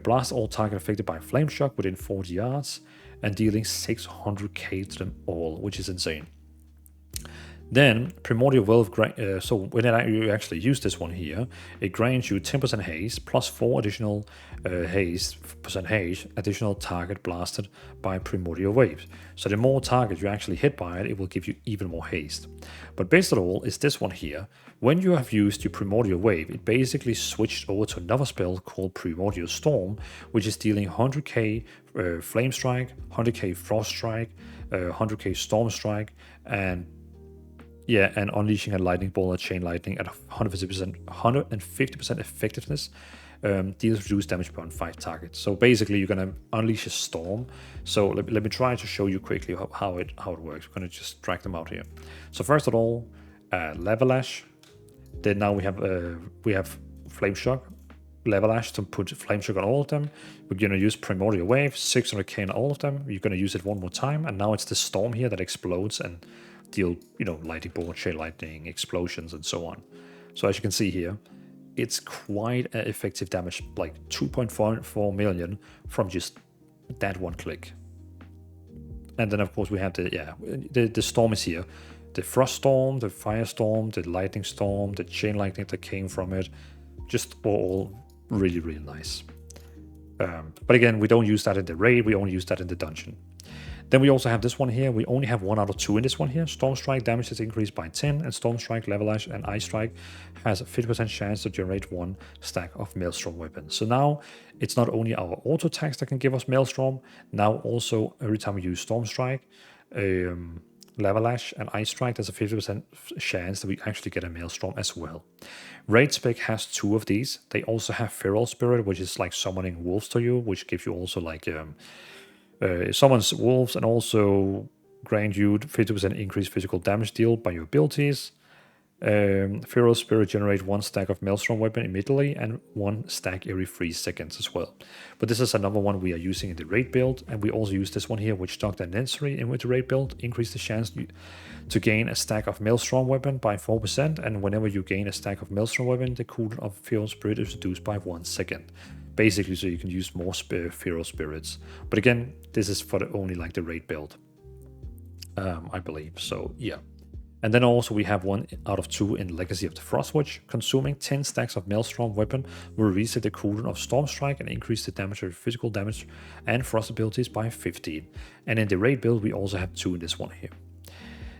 Speaker 1: blast all target affected by Flame Shock within 40 yards and dealing 600k to them all, which is insane. Then Primordial Wave, so when you actually use this one here, it grants you 10% haste plus 4 additional haste, additional target blasted by Primordial Waves. So the more target you actually hit by it, it will give you even more haste. But best of all is this one here. When you have used your Primordial Wave, it basically switched over to another spell called Primordial Storm, which is dealing 100k Flame Strike, 100k Frost Strike, 100k Storm Strike, and unleashing a lightning bolt or chain lightning at 150% effectiveness deals reduced damage per 5 targets. So basically, you're gonna unleash a storm. So let me try to show you quickly how it works. We're gonna just drag them out here. So first of all, Level-Ash. Then now we have Flame Shock, Level-Ash to put Flame Shock on all of them. We're gonna use Primordial Wave, 600k on all of them. You're gonna use it one more time, and now it's the storm here that explodes and deal, lightning bolt, chain lightning, explosions, and so on. So as you can see here, it's quite an effective damage, like 2.4 million from just that one click. And then of course we have the storm is here. The frost storm, the firestorm, the lightning storm, the chain lightning that came from it, just all really nice. But again, we don't use that in the raid, we only use that in the dungeon. Then we also have this one here. We only have 1 out of 2 in this one here. Storm Strike damage is increased by 10, and Storm Strike, Level-Ash, and Ice Strike has a 50% chance to generate 1 stack of Maelstrom weapons. So now it's not only our auto attacks that can give us Maelstrom, now also every time we use Storm Strike, Level-Ash, and Ice Strike, there's a 50% chance that we actually get a Maelstrom as well. Raid Spec has 2 of these. They also have Feral Spirit, which is like summoning wolves to you, which gives you also like summons wolves and also grant you 50% increased physical damage deal by your abilities. Feral Spirit generate 1 stack of Maelstrom weapon immediately and 1 stack every 3 seconds as well. But this is another one we are using in the raid build, and we also use this one here, which docked unnecessary in with the raid build, increase the chance to gain a stack of Maelstrom weapon by 4%, and whenever you gain a stack of Maelstrom weapon, the cooldown of Feral Spirit is reduced by 1 second. Basically, so you can use more Feral Spirits. But again, this is for only like the raid build, I believe. So yeah. And then also we have 1 out of 2 in Legacy of the Frostwitch. Consuming 10 stacks of Maelstrom weapon will reset the cooldown of Storm Strike and increase the damage of physical damage and frost abilities by 15. And in the raid build, we also have 2 in this one here.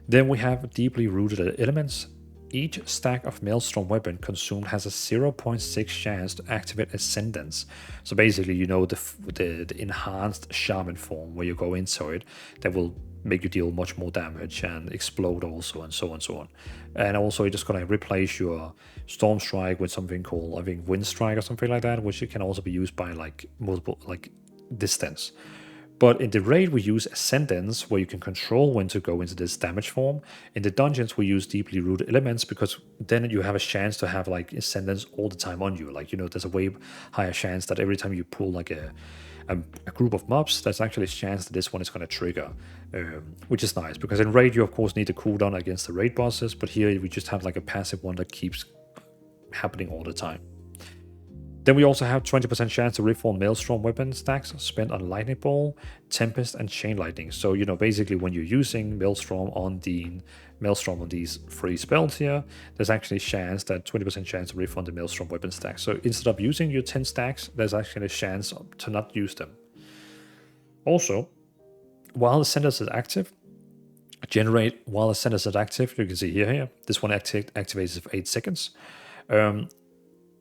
Speaker 1: Then we have Deeply Rooted Elements. Each stack of Maelstrom weapon consumed has a 0.6 chance to activate Ascendance. So basically, you know, the enhanced Shaman form where you go into it that will make you deal much more damage and explode also, and so on and so on. And also, you're just gonna replace your Storm Strike with something called, I think, Wind Strike or something like that, which can also be used by like multiple like distance. But in the raid, we use Ascendance, where you can control when to go into this damage form. In the dungeons, we use deeply rooted elements, because then you have a chance to have like Ascendance all the time on you. Like, you know, there's a way higher chance that every time you pull like a group of mobs, there's actually a chance that this one is going to trigger, which is nice. Because in raid, you of course need a cooldown against the raid bosses, but here we just have like a passive one that keeps happening all the time. Then we also have 20% chance to reform Maelstrom weapon stacks spent on Lightning Ball, Tempest, and Chain Lightning. So, you know, basically when you're using Maelstrom on these free spells here, there's actually a chance that 20% chance to reform the Maelstrom weapon stack. So instead of using your 10 stacks, there's actually a chance to not use them. Also, while Ascendance is active, while Ascendance is active, you can see here, this one activates for 8 seconds.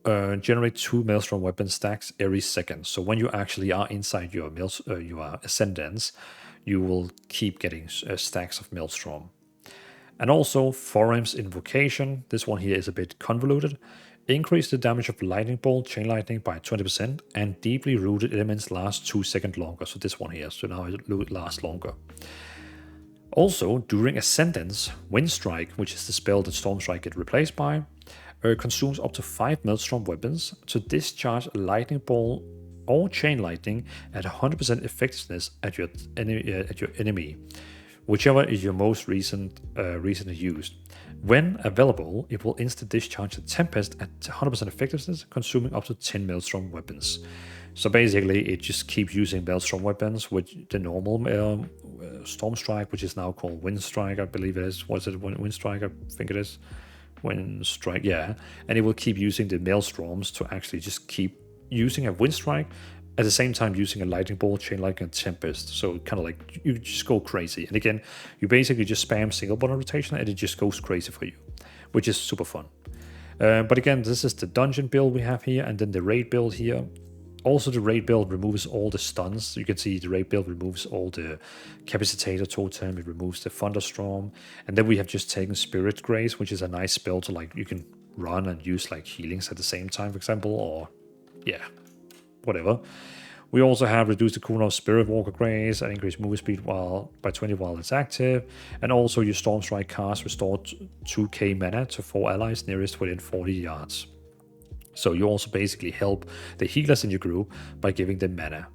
Speaker 1: Generate 2 Maelstrom weapon stacks every second. So when you actually are inside your Ascendance, you will keep getting stacks of Maelstrom. And also Forim's Invocation, this one here is a bit convoluted. Increase the damage of Lightning Bolt, Chain Lightning by 20%, and deeply rooted elements last 2 seconds longer. So this one here, so now it lasts longer. Also, during Ascendance, Wind Strike, which is the spell that Storm Strike get replaced by, consumes up to 5 Maelstrom weapons to discharge a Lightning Ball or Chain Lightning at 100% effectiveness at your enemy, whichever is your most recently used. When available, it will instant discharge a Tempest at 100% effectiveness, consuming up to 10 Maelstrom weapons. So basically, it just keeps using Maelstrom weapons with the normal Storm Strike, which is now called Wind Strike, I believe it is. Was it Wind Strike? I think it is. Wind Strike, yeah. And it will keep using the Maelstroms to actually just keep using a Wind Strike, at the same time using a Lightning Bolt, Chain Lightning, and Tempest. So kind of like, you just go crazy. And again, you basically just spam single button rotation and it just goes crazy for you, which is super fun. But again, this is the dungeon build we have here, and then the raid build here. Also, the raid build removes all the stuns. You can see the raid build removes all the Capacitator Totem, it removes the Thunderstorm. And then we have just taken Spirit Grace, which is a nice spell to, like, you can run and use like healings at the same time, for example, or yeah, whatever. We also have reduced the cooldown of Spirit Walker Grace and increased movement speed by 20 while it's active. And also your Storm Strike cast restored 2k mana to 4 allies nearest within 40 yards. So you also basically help the healers in your group by giving them mana.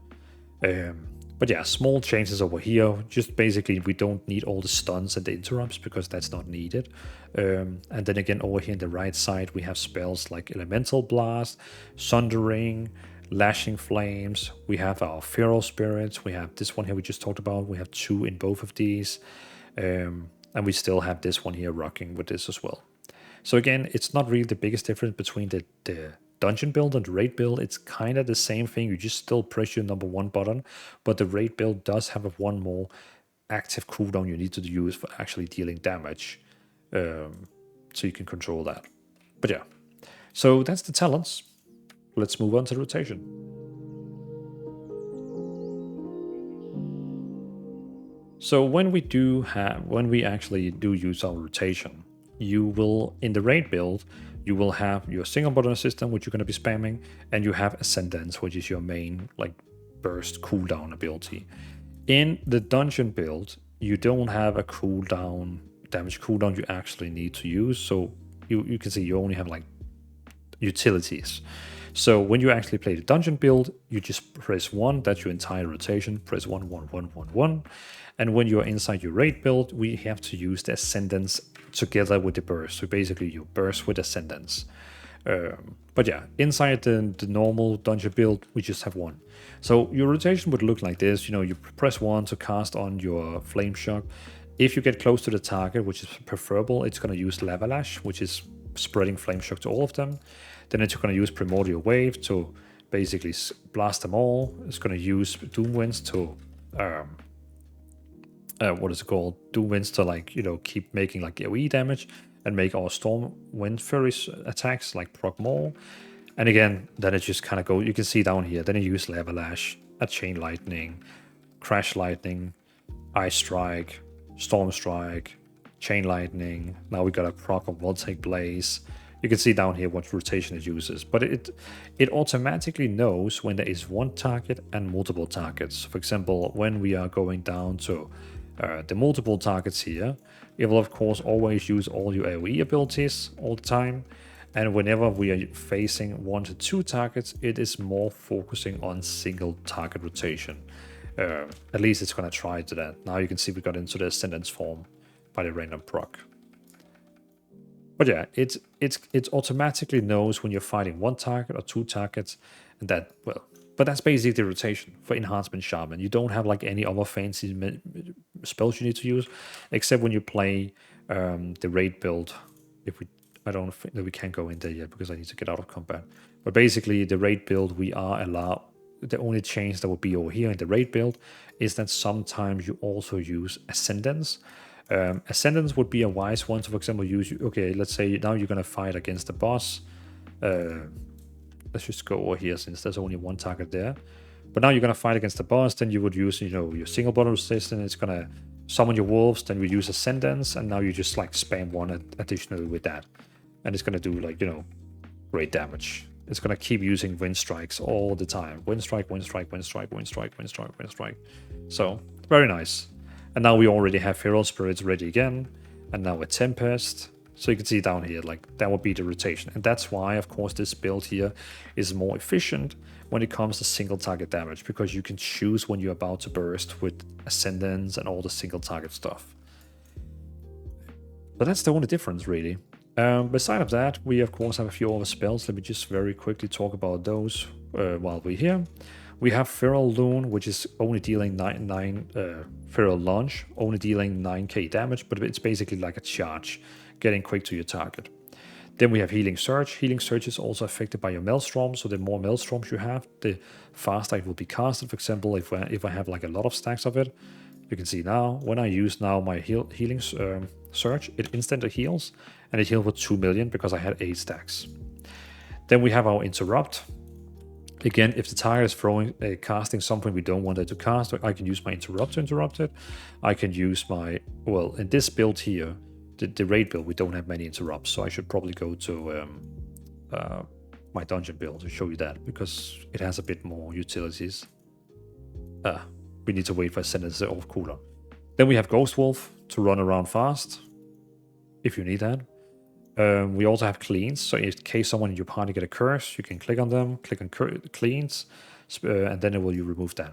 Speaker 1: But yeah, small changes over here. Just basically, we don't need all the stuns and the interrupts because that's not needed. And then again, over here on the right side, we have spells like Elemental Blast, Sundering, Lashing Flames. We have our Feral Spirits. We have this one here we just talked about. We have 2 in both of these. And we still have this one here rocking with this as well. So again, it's not really the biggest difference between the dungeon build and the raid build. It's kind of the same thing. You just still press your number 1 button, but the raid build does have one more active cooldown you need to use for actually dealing damage. So you can control that. But yeah, so that's the talents. Let's move on to the rotation. So when we actually do use our rotation, you will, in the raid build, you will have your single button system, which you're going to be spamming, and you have Ascendance, which is your main like burst cooldown ability. In the dungeon build, you don't have a damage cooldown you actually need to use, so you can see you only have like utilities. So when you actually play the dungeon build, you just press 1, that's your entire rotation, press 1, 1, 1, 1, 1. And when you're inside your raid build, we have to use the Ascendance together with the burst. So basically you burst with Ascendance. But yeah, inside the normal dungeon build, we just have 1. So your rotation would look like this. You know, you press 1 to cast on your Flame Shock. If you get close to the target, which is preferable, it's going to use Lava Lash, which is spreading Flame Shock to all of them. Then it's going to use Primordial Wave to basically blast them all. It's going to use Doom Winds to Doom Winds to, like, you know, keep making like AoE damage. and make our Storm Wind Fury attacks like proc more. And again, then it just kind of goes, you can see down here, then you use Lava Lash, a Chain Lightning, Crash Lightning, Ice Strike, Storm Strike, Chain Lightning. Now we got a proc of Voltaic Blaze. You can see down here what rotation it uses, but it automatically knows when there is one target and multiple targets. For example, when we are going down to the multiple targets here, it will of course always use all your AoE abilities all the time. And whenever we are facing 1 to 2 targets, it is more focusing on single target rotation. At least it's going to try to that. Now you can see we got into the Ascendance form by the random proc. But yeah, it automatically knows when you're fighting 1 target or 2 targets, and that, well, but that's basically the rotation for Enhancement Shaman. You don't have like any other fancy spells you need to use, except when you play the raid build. I don't think that we can go in there yet because I need to get out of combat. But basically, the raid build we are allowed. The only change that will be over here in the raid build is that sometimes you also use Ascendance. Ascendance would be a wise one to, for example, use. Okay, let's say now you're gonna fight against the boss. Let's just go over here since there's only 1 target there. But now you're gonna fight against the boss. Then you would use, your single bottle resistance. It's gonna summon your wolves. Then we use Ascendance, and now you just like spam 1 additionally with that, and it's gonna do like great damage. It's gonna keep using wind strikes all the time. Wind strike, wind strike, wind strike, wind strike, wind strike, wind strike. So very nice. And now we already have Feral Spirits ready again, and now a Tempest. So you can see down here, like that would be the rotation. And that's why, of course, this build here is more efficient when it comes to single target damage, because you can choose when you're about to burst with Ascendance and all the single target stuff. But that's the only difference, really. Beside of that, we of course have a few other spells. Let me just very quickly talk about those while we're here. We have Feral Loon, which is only dealing 9 Feral Launch, only dealing 9k damage, but it's basically like a charge, getting quick to your target. Then we have Healing Surge. Healing Surge is also affected by your Maelstrom, so the more Maelstroms you have, the faster it will be casted. For example, if I have like a lot of stacks of it, you can see now, when I use now my Healing Surge, it instantly heals, and it healed for 2 million because I had 8 stacks. Then we have our Interrupt. Again, if the target is casting something we don't want it to cast, I can use my Interrupt to interrupt it. I can use my, well, in this build here, the raid build, we don't have many interrupts, so I should probably go to my dungeon build to show you that, because it has a bit more utilities. We need to wait for Ascendance off cooldown. Then we have Ghost Wolf to run around fast, if you need that. We also have Cleans, so in case someone in your party get a curse, you can click on them, click on Cleans, and then you remove that.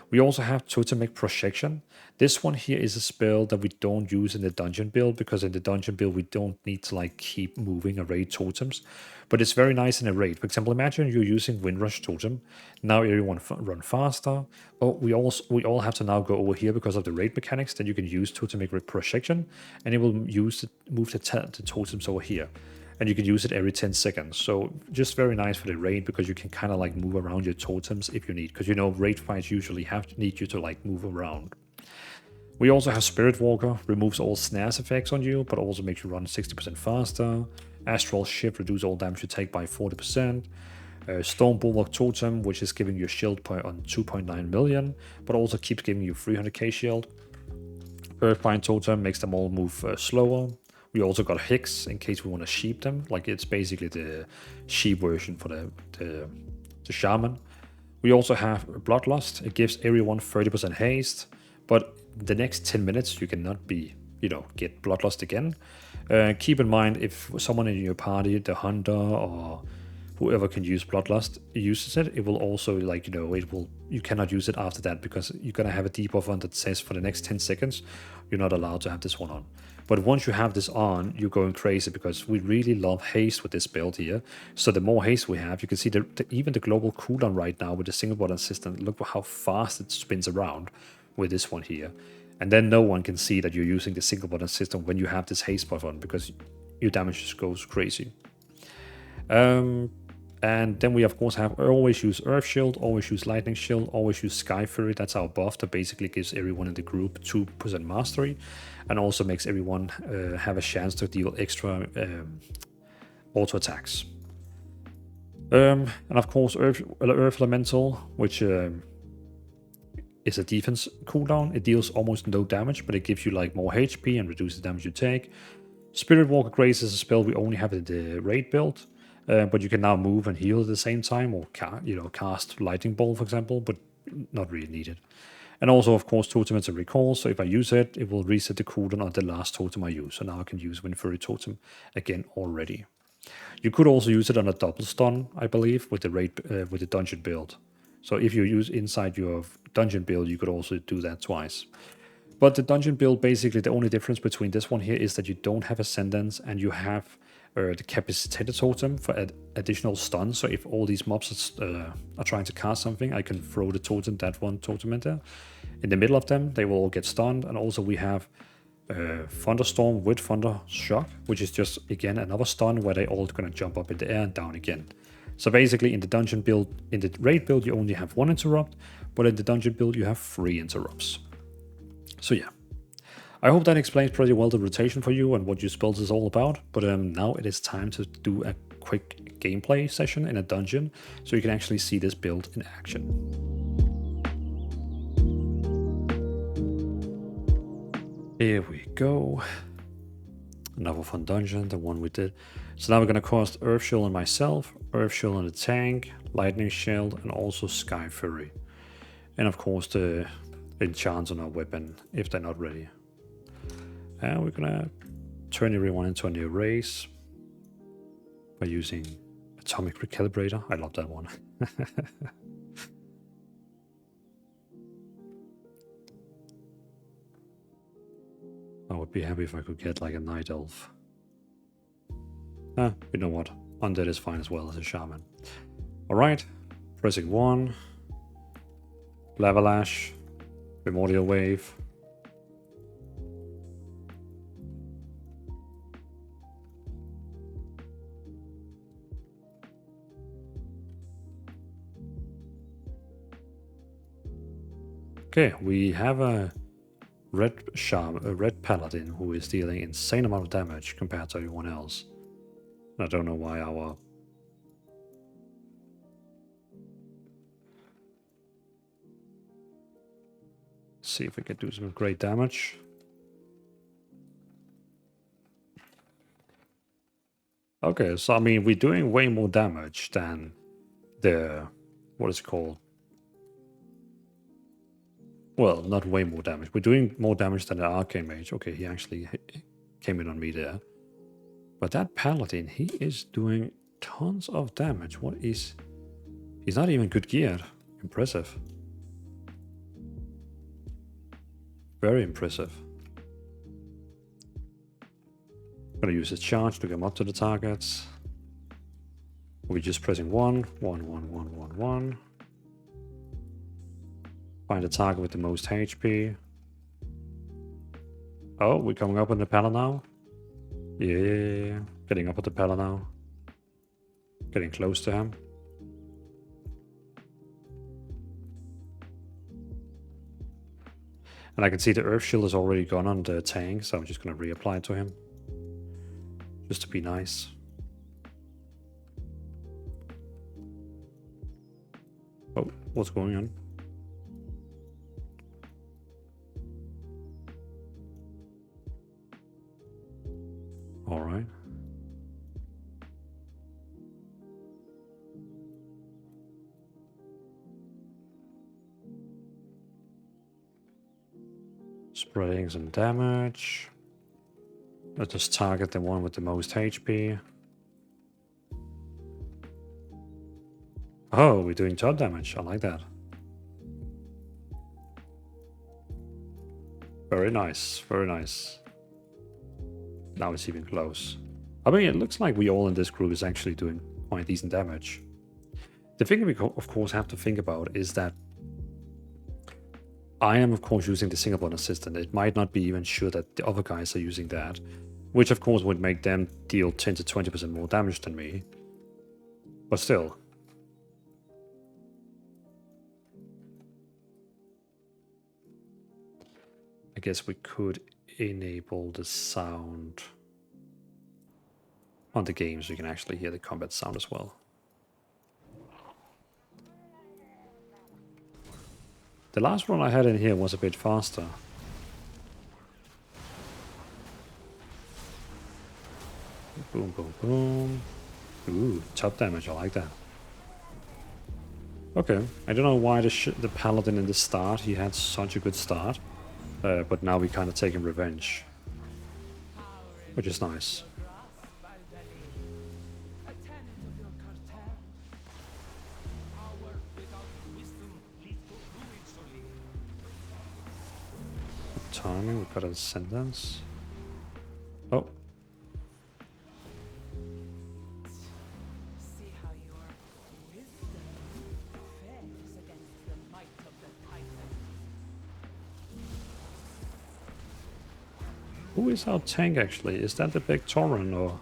Speaker 1: We also have Totemic Projection. This one here is a spell that we don't use in the dungeon build, because in the dungeon build we don't need to like keep moving array totems, but it's very nice in a raid. For example, imagine you're using Windrush Totem. Now everyone run faster. Oh, we all have to now go over here because of the raid mechanics. Then you can use Totemic Projection, and it will move the totems over here. And you can use it every 10 seconds. So just very nice for the raid, because you can kind of like move around your totems if you need. Because raid fights usually need you to like move around. We also have Spirit Walker, removes all snares effects on you, but also makes you run 60% faster. Astral Shift, reduce all damage you take by 40%. Stone Bulwark Totem, which is giving you a shield point on 2.9 million, but also keeps giving you 300k shield. Earthbind Totem makes them all move slower. We also got Hicks in case we want to sheep them. Like, it's basically the sheep version for the shaman. We also have Bloodlust. It gives everyone 30% haste, but the next 10 minutes you cannot be, get Bloodlust again. Keep in mind, if someone in your party, the hunter or whoever can use Bloodlust uses it, it will also you cannot use it after that, because you're gonna have a debuff on that says for the next 10 seconds you're not allowed to have this one on. But once you have this on, you're going crazy, because we really love haste with this build here. So the more haste we have, you can see even the global cooldown right now with the single button system, look how fast it spins around with this one here. And then no one can see that you're using the single button system when you have this haste buff on, because your damage just goes crazy. And then we of course have always use Earth Shield, always use Lightning Shield, always use Sky Fury. That's our buff that basically gives everyone in the group 2% mastery, and also makes everyone have a chance to deal extra auto attacks. And of course Earth Elemental, which is a defense cooldown. It deals almost no damage, but it gives you like more HP and reduces the damage you take. Spirit Walker Grace is a spell we only have in the raid build. But you can now move and heal at the same time, or cast Lightning Bolt, for example, but not really needed. And also, of course, Totem is a recall, so if I use it, it will reset the cooldown on the last totem I use. So now I can use Wind Fury Totem again already. You could also use it on a double stun, I believe, with the dungeon build. So if you use inside your dungeon build, you could also do that twice. But the dungeon build, basically, the only difference between this one here is that you don't have Ascendance and you have the Capacitated Totem for additional stun. So if all these mobs are trying to cast something, I can throw the totem, that one totem in there. In the middle of them, they will all get stunned. And also we have Thunderstorm with Thunder Shock, which is just, again, another stun where they all going to jump up in the air and down again. So basically in the dungeon build, in the raid build, you only have 1 interrupt, but in the dungeon build, you have 3 interrupts. So yeah. I hope that explains pretty well the rotation for you and what your spells is all about, but now it is time to do a quick gameplay session in a dungeon so you can actually see this build in action. Here we go. Another fun dungeon, the one we did. So now we're going to cast Earth Shield on myself, Earth Shield on the tank, Lightning Shield, and also Sky Fury. And of course the enchants on our weapon if they're not ready. And we're gonna turn everyone into a new race by using Atomic Recalibrator. I love that one. I would be happy if I could get like a Night Elf. You know what? Undead is fine as well as a Shaman. Alright, pressing 1. Lava Lash. Primordial Wave. Okay, we have a red paladin who is dealing insane amount of damage compared to everyone else. I don't know why our... Let's see if we can do some great damage. Okay, so I mean, we're doing way more damage than the... what is it called? Well, not way more damage. We're doing more damage than the Arcane Mage. Okay, he actually came in on me there. But that Paladin, he is doing tons of damage. What is... He's not even good geared. Impressive. Very impressive. Gonna use his charge to come up to the targets. We're just pressing 1, 1, 1, 1, 1, 1. Find a target with the most HP. Oh, we're coming up on the Pala now. Yeah, getting up at the Pala now. Getting close to him. And I can see the Earth Shield is already gone on the tank, so I'm just going to reapply it to him. Just to be nice. Oh, what's going on? All right. Spreading some damage. Let's just target the one with the most HP. Oh, we're doing top damage. I like that. Very nice. Very nice. Now it's even close. I mean, it looks like we all in this group is actually doing quite decent damage. The thing we of course have to think about is that I am of course using the single button assistant. It might not be even sure that the other guys are using that, which of course would make them deal 10 to 20% more damage than me. But still. I guess we could enable the sound on the game so you can actually hear the combat sound as well. The last one I had in here was a bit faster. Boom, boom, boom. Ooh, top damage, I like that. Okay, I don't know why the paladin in the start, he had such a good start. But now we kind of taking revenge. Which is nice. Timing, we've got Ascendance. Oh. Who is our tank actually? Is that the big Tauren or?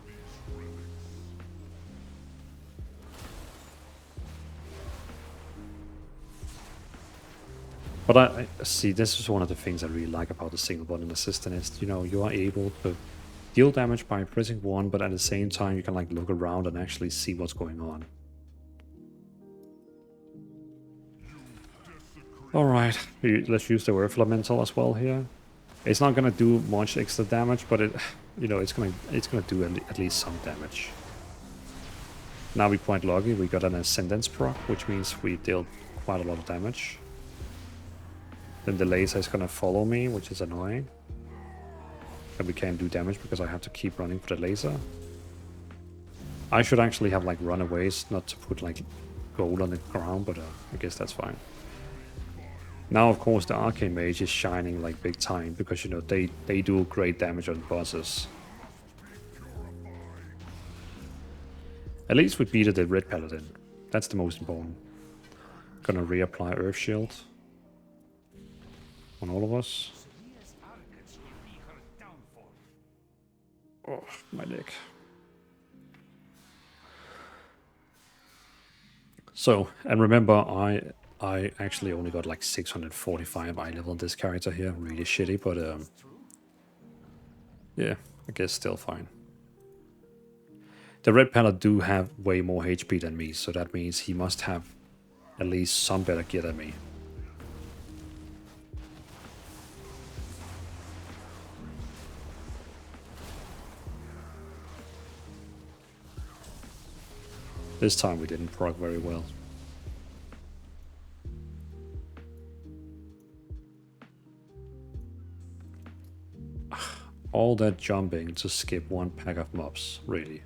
Speaker 1: But I see, this is one of the things I really like about the single button assistant is, you know, you are able to deal damage by pressing one, but at the same time you can like look around and actually see what's going on. Alright, let's use the Earth Elemental as well here. It's not gonna do much extra damage, but it, you know, it's gonna do at least some damage. Now we're quite lucky, we got an Ascendance proc, which means we dealt quite a lot of damage. Then the laser is gonna follow me, which is annoying. And we can't do damage because I have to keep running for the laser. I should actually have like runaways, not to put like gold on the ground, but I guess that's fine. Now, of course, the Arcane Mage is shining like big time because, you know, they do great damage on bosses. At least we beat the Red Paladin. That's the most important. Gonna reapply Earth Shield on all of us. Oh, my neck. So, and remember, I actually only got like 645 eye level on this character here. Really shitty, but yeah, I guess still fine. The Red Paladin do have way more HP than me, so that means he must have at least some better gear than me. This time we didn't proc very well. All that jumping to skip one pack of mobs, really.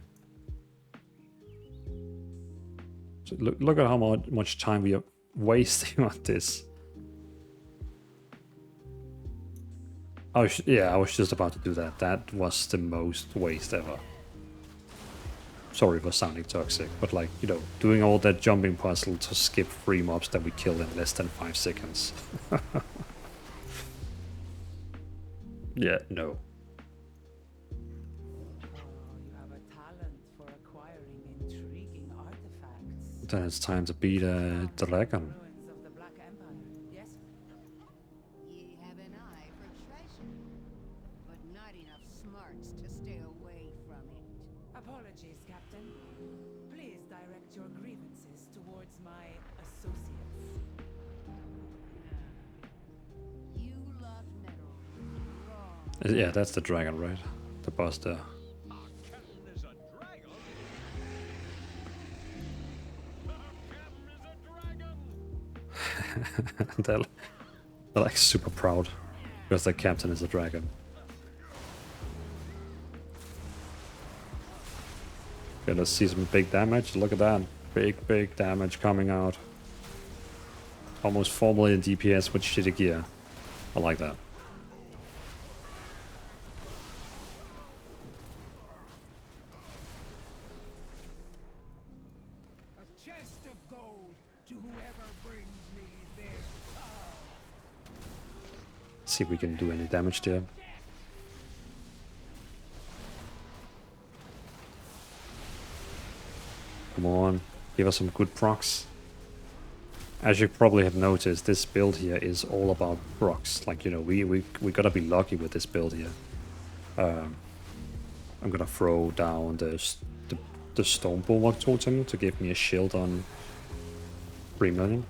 Speaker 1: So look at how much time we are wasting on this. Yeah, I was just about to do that. That was the most waste ever. Sorry for sounding toxic, but like, you know, doing all that jumping puzzle to skip 3 mobs that we killed in less than 5 seconds. Yeah, no. Then it's time to beat a dragon.
Speaker 2: Ye have an eye for treasure, but not enough smarts to stay away from it.
Speaker 3: Apologies, Captain. Please direct your grievances towards my associates.
Speaker 2: You love metal. Wrong.
Speaker 1: Yeah, that's the dragon, right? The boss there. they're like super proud because their captain is a dragon. Gonna see some big damage. Look at that. Big damage coming out. Almost 4 million DPS with shitty gear. I like that.
Speaker 4: A chest of gold to whoever brings me this.
Speaker 1: See if we can do any damage there. Come on. give us some good procs. As you probably have noticed, this build here is all about procs. Like, you know, we gotta be lucky with this build here. I'm gonna throw down the Stone Bulwark Totem to give me a shield on 3 million.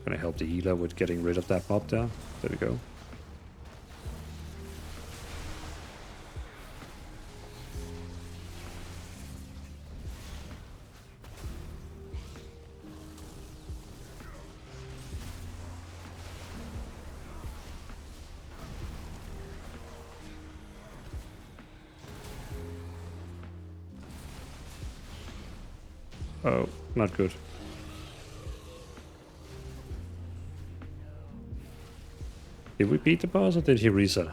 Speaker 1: Gonna help the healer with getting rid of that mob there. There we go. Oh, not good. Did we beat the boss or did he reset?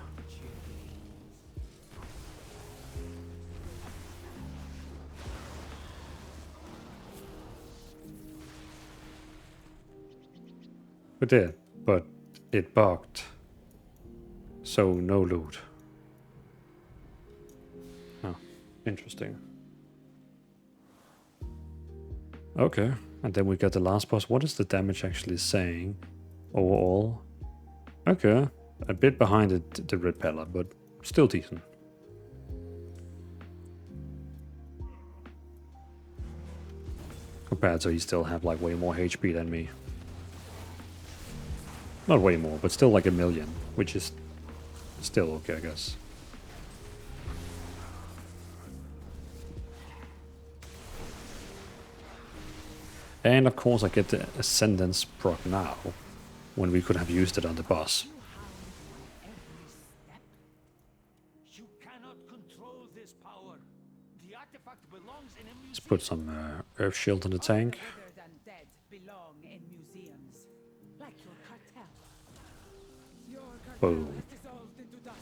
Speaker 1: We did, but it bugged. So no loot. Oh, interesting. Okay, and then we got the last boss. What is the damage actually saying overall? Okay, a bit behind the repeller, but still decent. Compared to he still have like way more HP than me. Not way more, but still like 1 million, which is still okay, I guess. And of course I get the Ascendance proc now, when we could have used it on the boss.
Speaker 4: You cannot control this power. The artifact belongs in a museum.
Speaker 1: Let's put some Earth Shield in the tank.
Speaker 3: Other than dead belong in museums, like your cartel. Your cartel
Speaker 1: Boom.
Speaker 3: has dissolved into dust.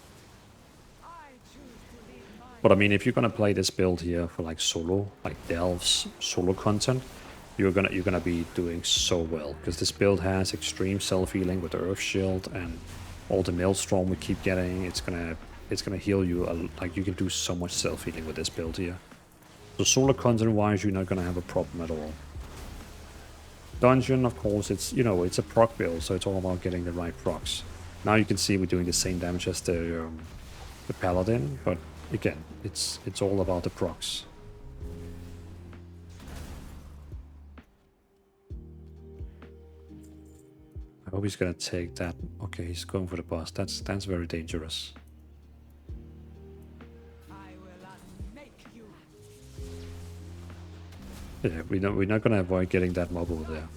Speaker 3: I choose to leave my
Speaker 1: But I mean, if you're gonna play this build here for like solo, like Delve's solo content, you're gonna be doing so well, because this build has extreme self-healing with the Earth Shield and all the Maelstrom we keep getting. It's gonna heal you. Like, you can do so much self-healing with this build here. So solo content wise, you're not gonna have a problem at all. Dungeon, of course, it's, you know, it's a proc build, so it's all about getting the right procs. Now you can see we're doing the same damage as the Paladin, but again, it's all about the procs. I hope he's gonna take that. Okay, he's going for the boss. That's very dangerous.
Speaker 3: I will unmake you.
Speaker 1: Yeah, we're not gonna avoid getting that mob over there.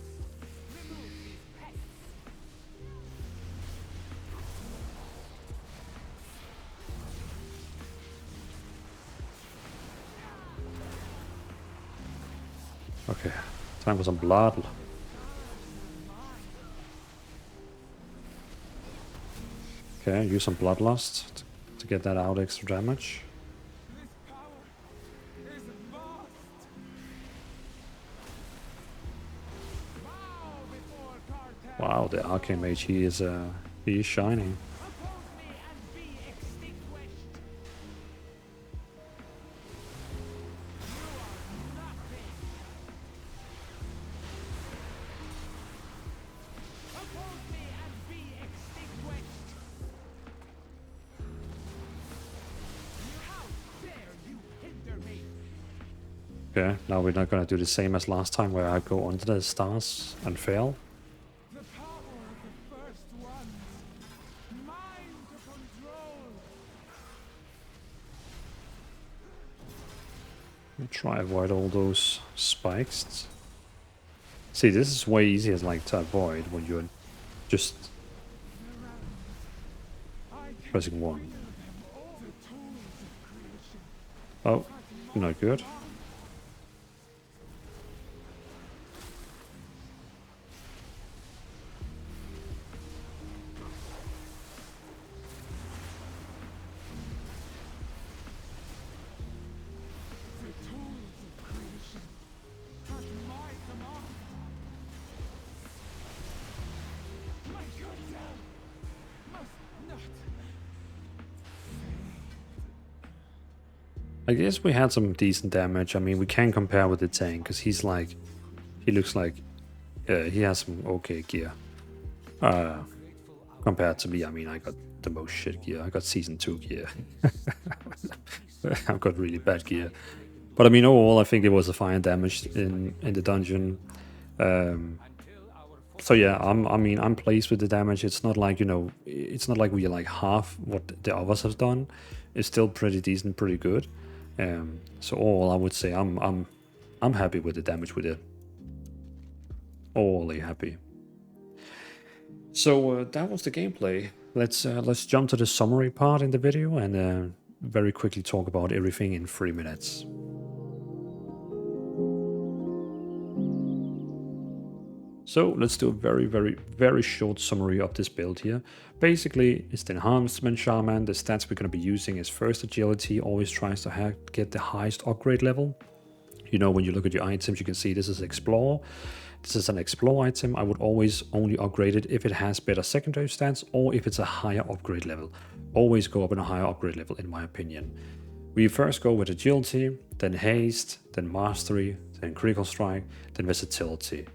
Speaker 1: Okay, time for some blood. Okay, use some bloodlust to get that out extra damage.
Speaker 4: This power is vast. Bow before cartel.
Speaker 1: Wow, the Arcane Mage, he is shining.
Speaker 4: Oppose me and be extinguished. You are nothing. Oppose me and be extinguished. How dare you hinder me?
Speaker 1: Okay, now we're not gonna do the same as last time where I go under the stars and fail.
Speaker 4: The power of the first ones. Mine to control.
Speaker 1: Try avoid all those spikes. See, this is way easier like to avoid when you're just pressing 1. Oh, not good.
Speaker 4: The tools of creation. At my command. My cartel must not.
Speaker 1: I guess we had some decent damage. I mean, we can compare with the tank because he's like, he looks like he has some okay gear. Compared to me, I mean, I got the most shit gear. I got season 2 gear. I've got really bad gear. But I mean, overall, I think it was a fine damage in the dungeon. So yeah, I'm pleased with the damage. It's not like, you know, it's not like we are like half what the others have done. It's still pretty decent, pretty good. So overall, I would say I'm happy with the damage we did. Overly happy. So that was the gameplay. Let's jump to the summary part in the video and very quickly talk about everything in 3 minutes. So let's do a very short summary of this build here. Basically, it's the Enhancement Shaman. The stats we're going to be using is first agility, always tries to get the highest upgrade level. You know, when you look at your items, you can see this is Explore. This is an Explore item. I would always only upgrade it if it has better secondary stats or if it's a higher upgrade level. Always go up in a higher upgrade level, in my opinion. We first go with Agility, then Haste, then Mastery, then Critical Strike, then Versatility.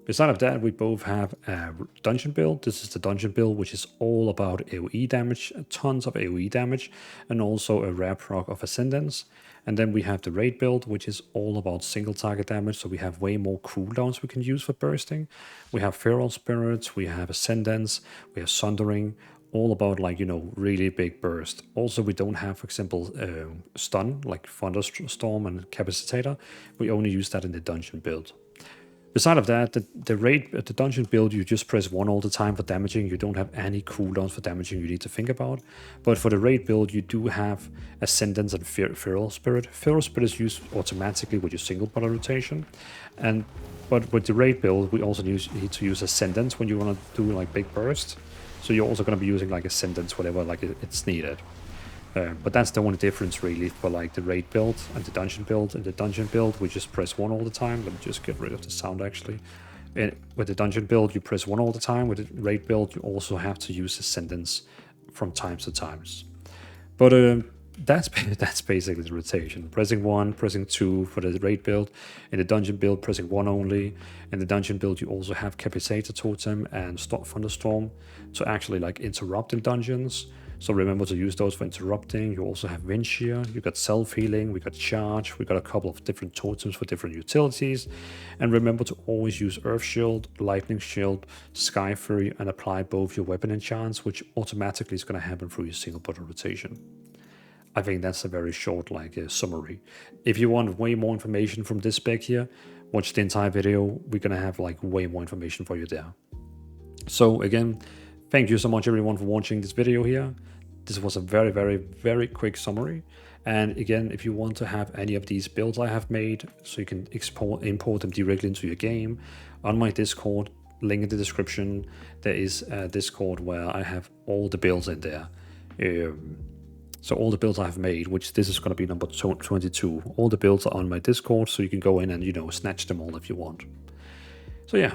Speaker 1: Beside of that, we both have a dungeon build. This is the dungeon build, which is all about AoE damage, tons of AoE damage, and also a rare proc of Ascendance. And then we have the raid build, which is all about single target damage, so we have way more cooldowns we can use for bursting. We have Feral Spirits, we have Ascendance, we have Sundering, all about, like, you know, really big burst. Also, we don't have, for example, stun, like Thunderstorm and Capacitator. We only use that in the dungeon build. Beside of that, the dungeon build, you just press 1 all the time for damaging. You don't have any cooldowns for damaging you need to think about. But for the raid build, you do have Ascendance and Feral Spirit. Feral Spirit is used automatically with your single button rotation. But with the raid build, we also need to use Ascendance when you want to do like big burst. So you're also going to be using like Ascendance whenever like it's needed. But that's the only difference really for like the raid build and the dungeon build. In the dungeon build, we just press 1 all the time. Let me just get rid of the sound actually. With the dungeon build, you press 1 all the time. With the raid build, you also have to use Ascendance from times to times. But that's basically the rotation. Pressing 1, pressing 2 for the raid build. In the dungeon build, pressing 1 only. In the dungeon build, you also have Capacitator Totem and Stop Thunderstorm to actually like interrupt in dungeons. So remember to use those for interrupting. You also have Wind Shear, you got self-healing, we got charge, we got a couple of different totems for different utilities. And remember to always use Earth Shield, Lightning Shield, Sky Fury, and apply both your weapon enchants, which automatically is going to happen through your single button rotation. I think that's a very short summary. If you want way more information from this spec here, watch the entire video. We're going to have like way more information for you there. So again, thank you so much everyone for watching this video here. This was a very quick summary. And again, if you want to have any of these builds I have made, so you can import them directly into your game, on my Discord, link in the description, there is a Discord where I have all the builds in there. So all the builds I have made, which this is going to be number 22, all the builds are on my Discord, so you can go in and, you know, snatch them all if you want. So yeah,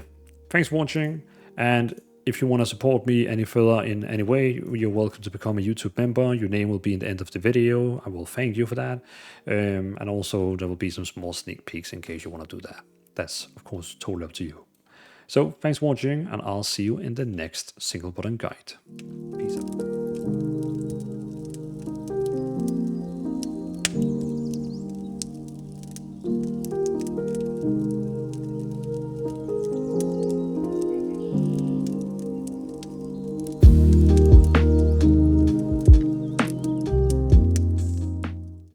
Speaker 1: thanks for watching, and if you want to support me any further in any way, you're welcome to become a YouTube member. Your name will be in the end of the video. I will thank you for that. And also there will be some small sneak peeks in case you want to do that. That's, of course, totally up to you. So thanks for watching, and I'll see you in the next single button guide. Peace out.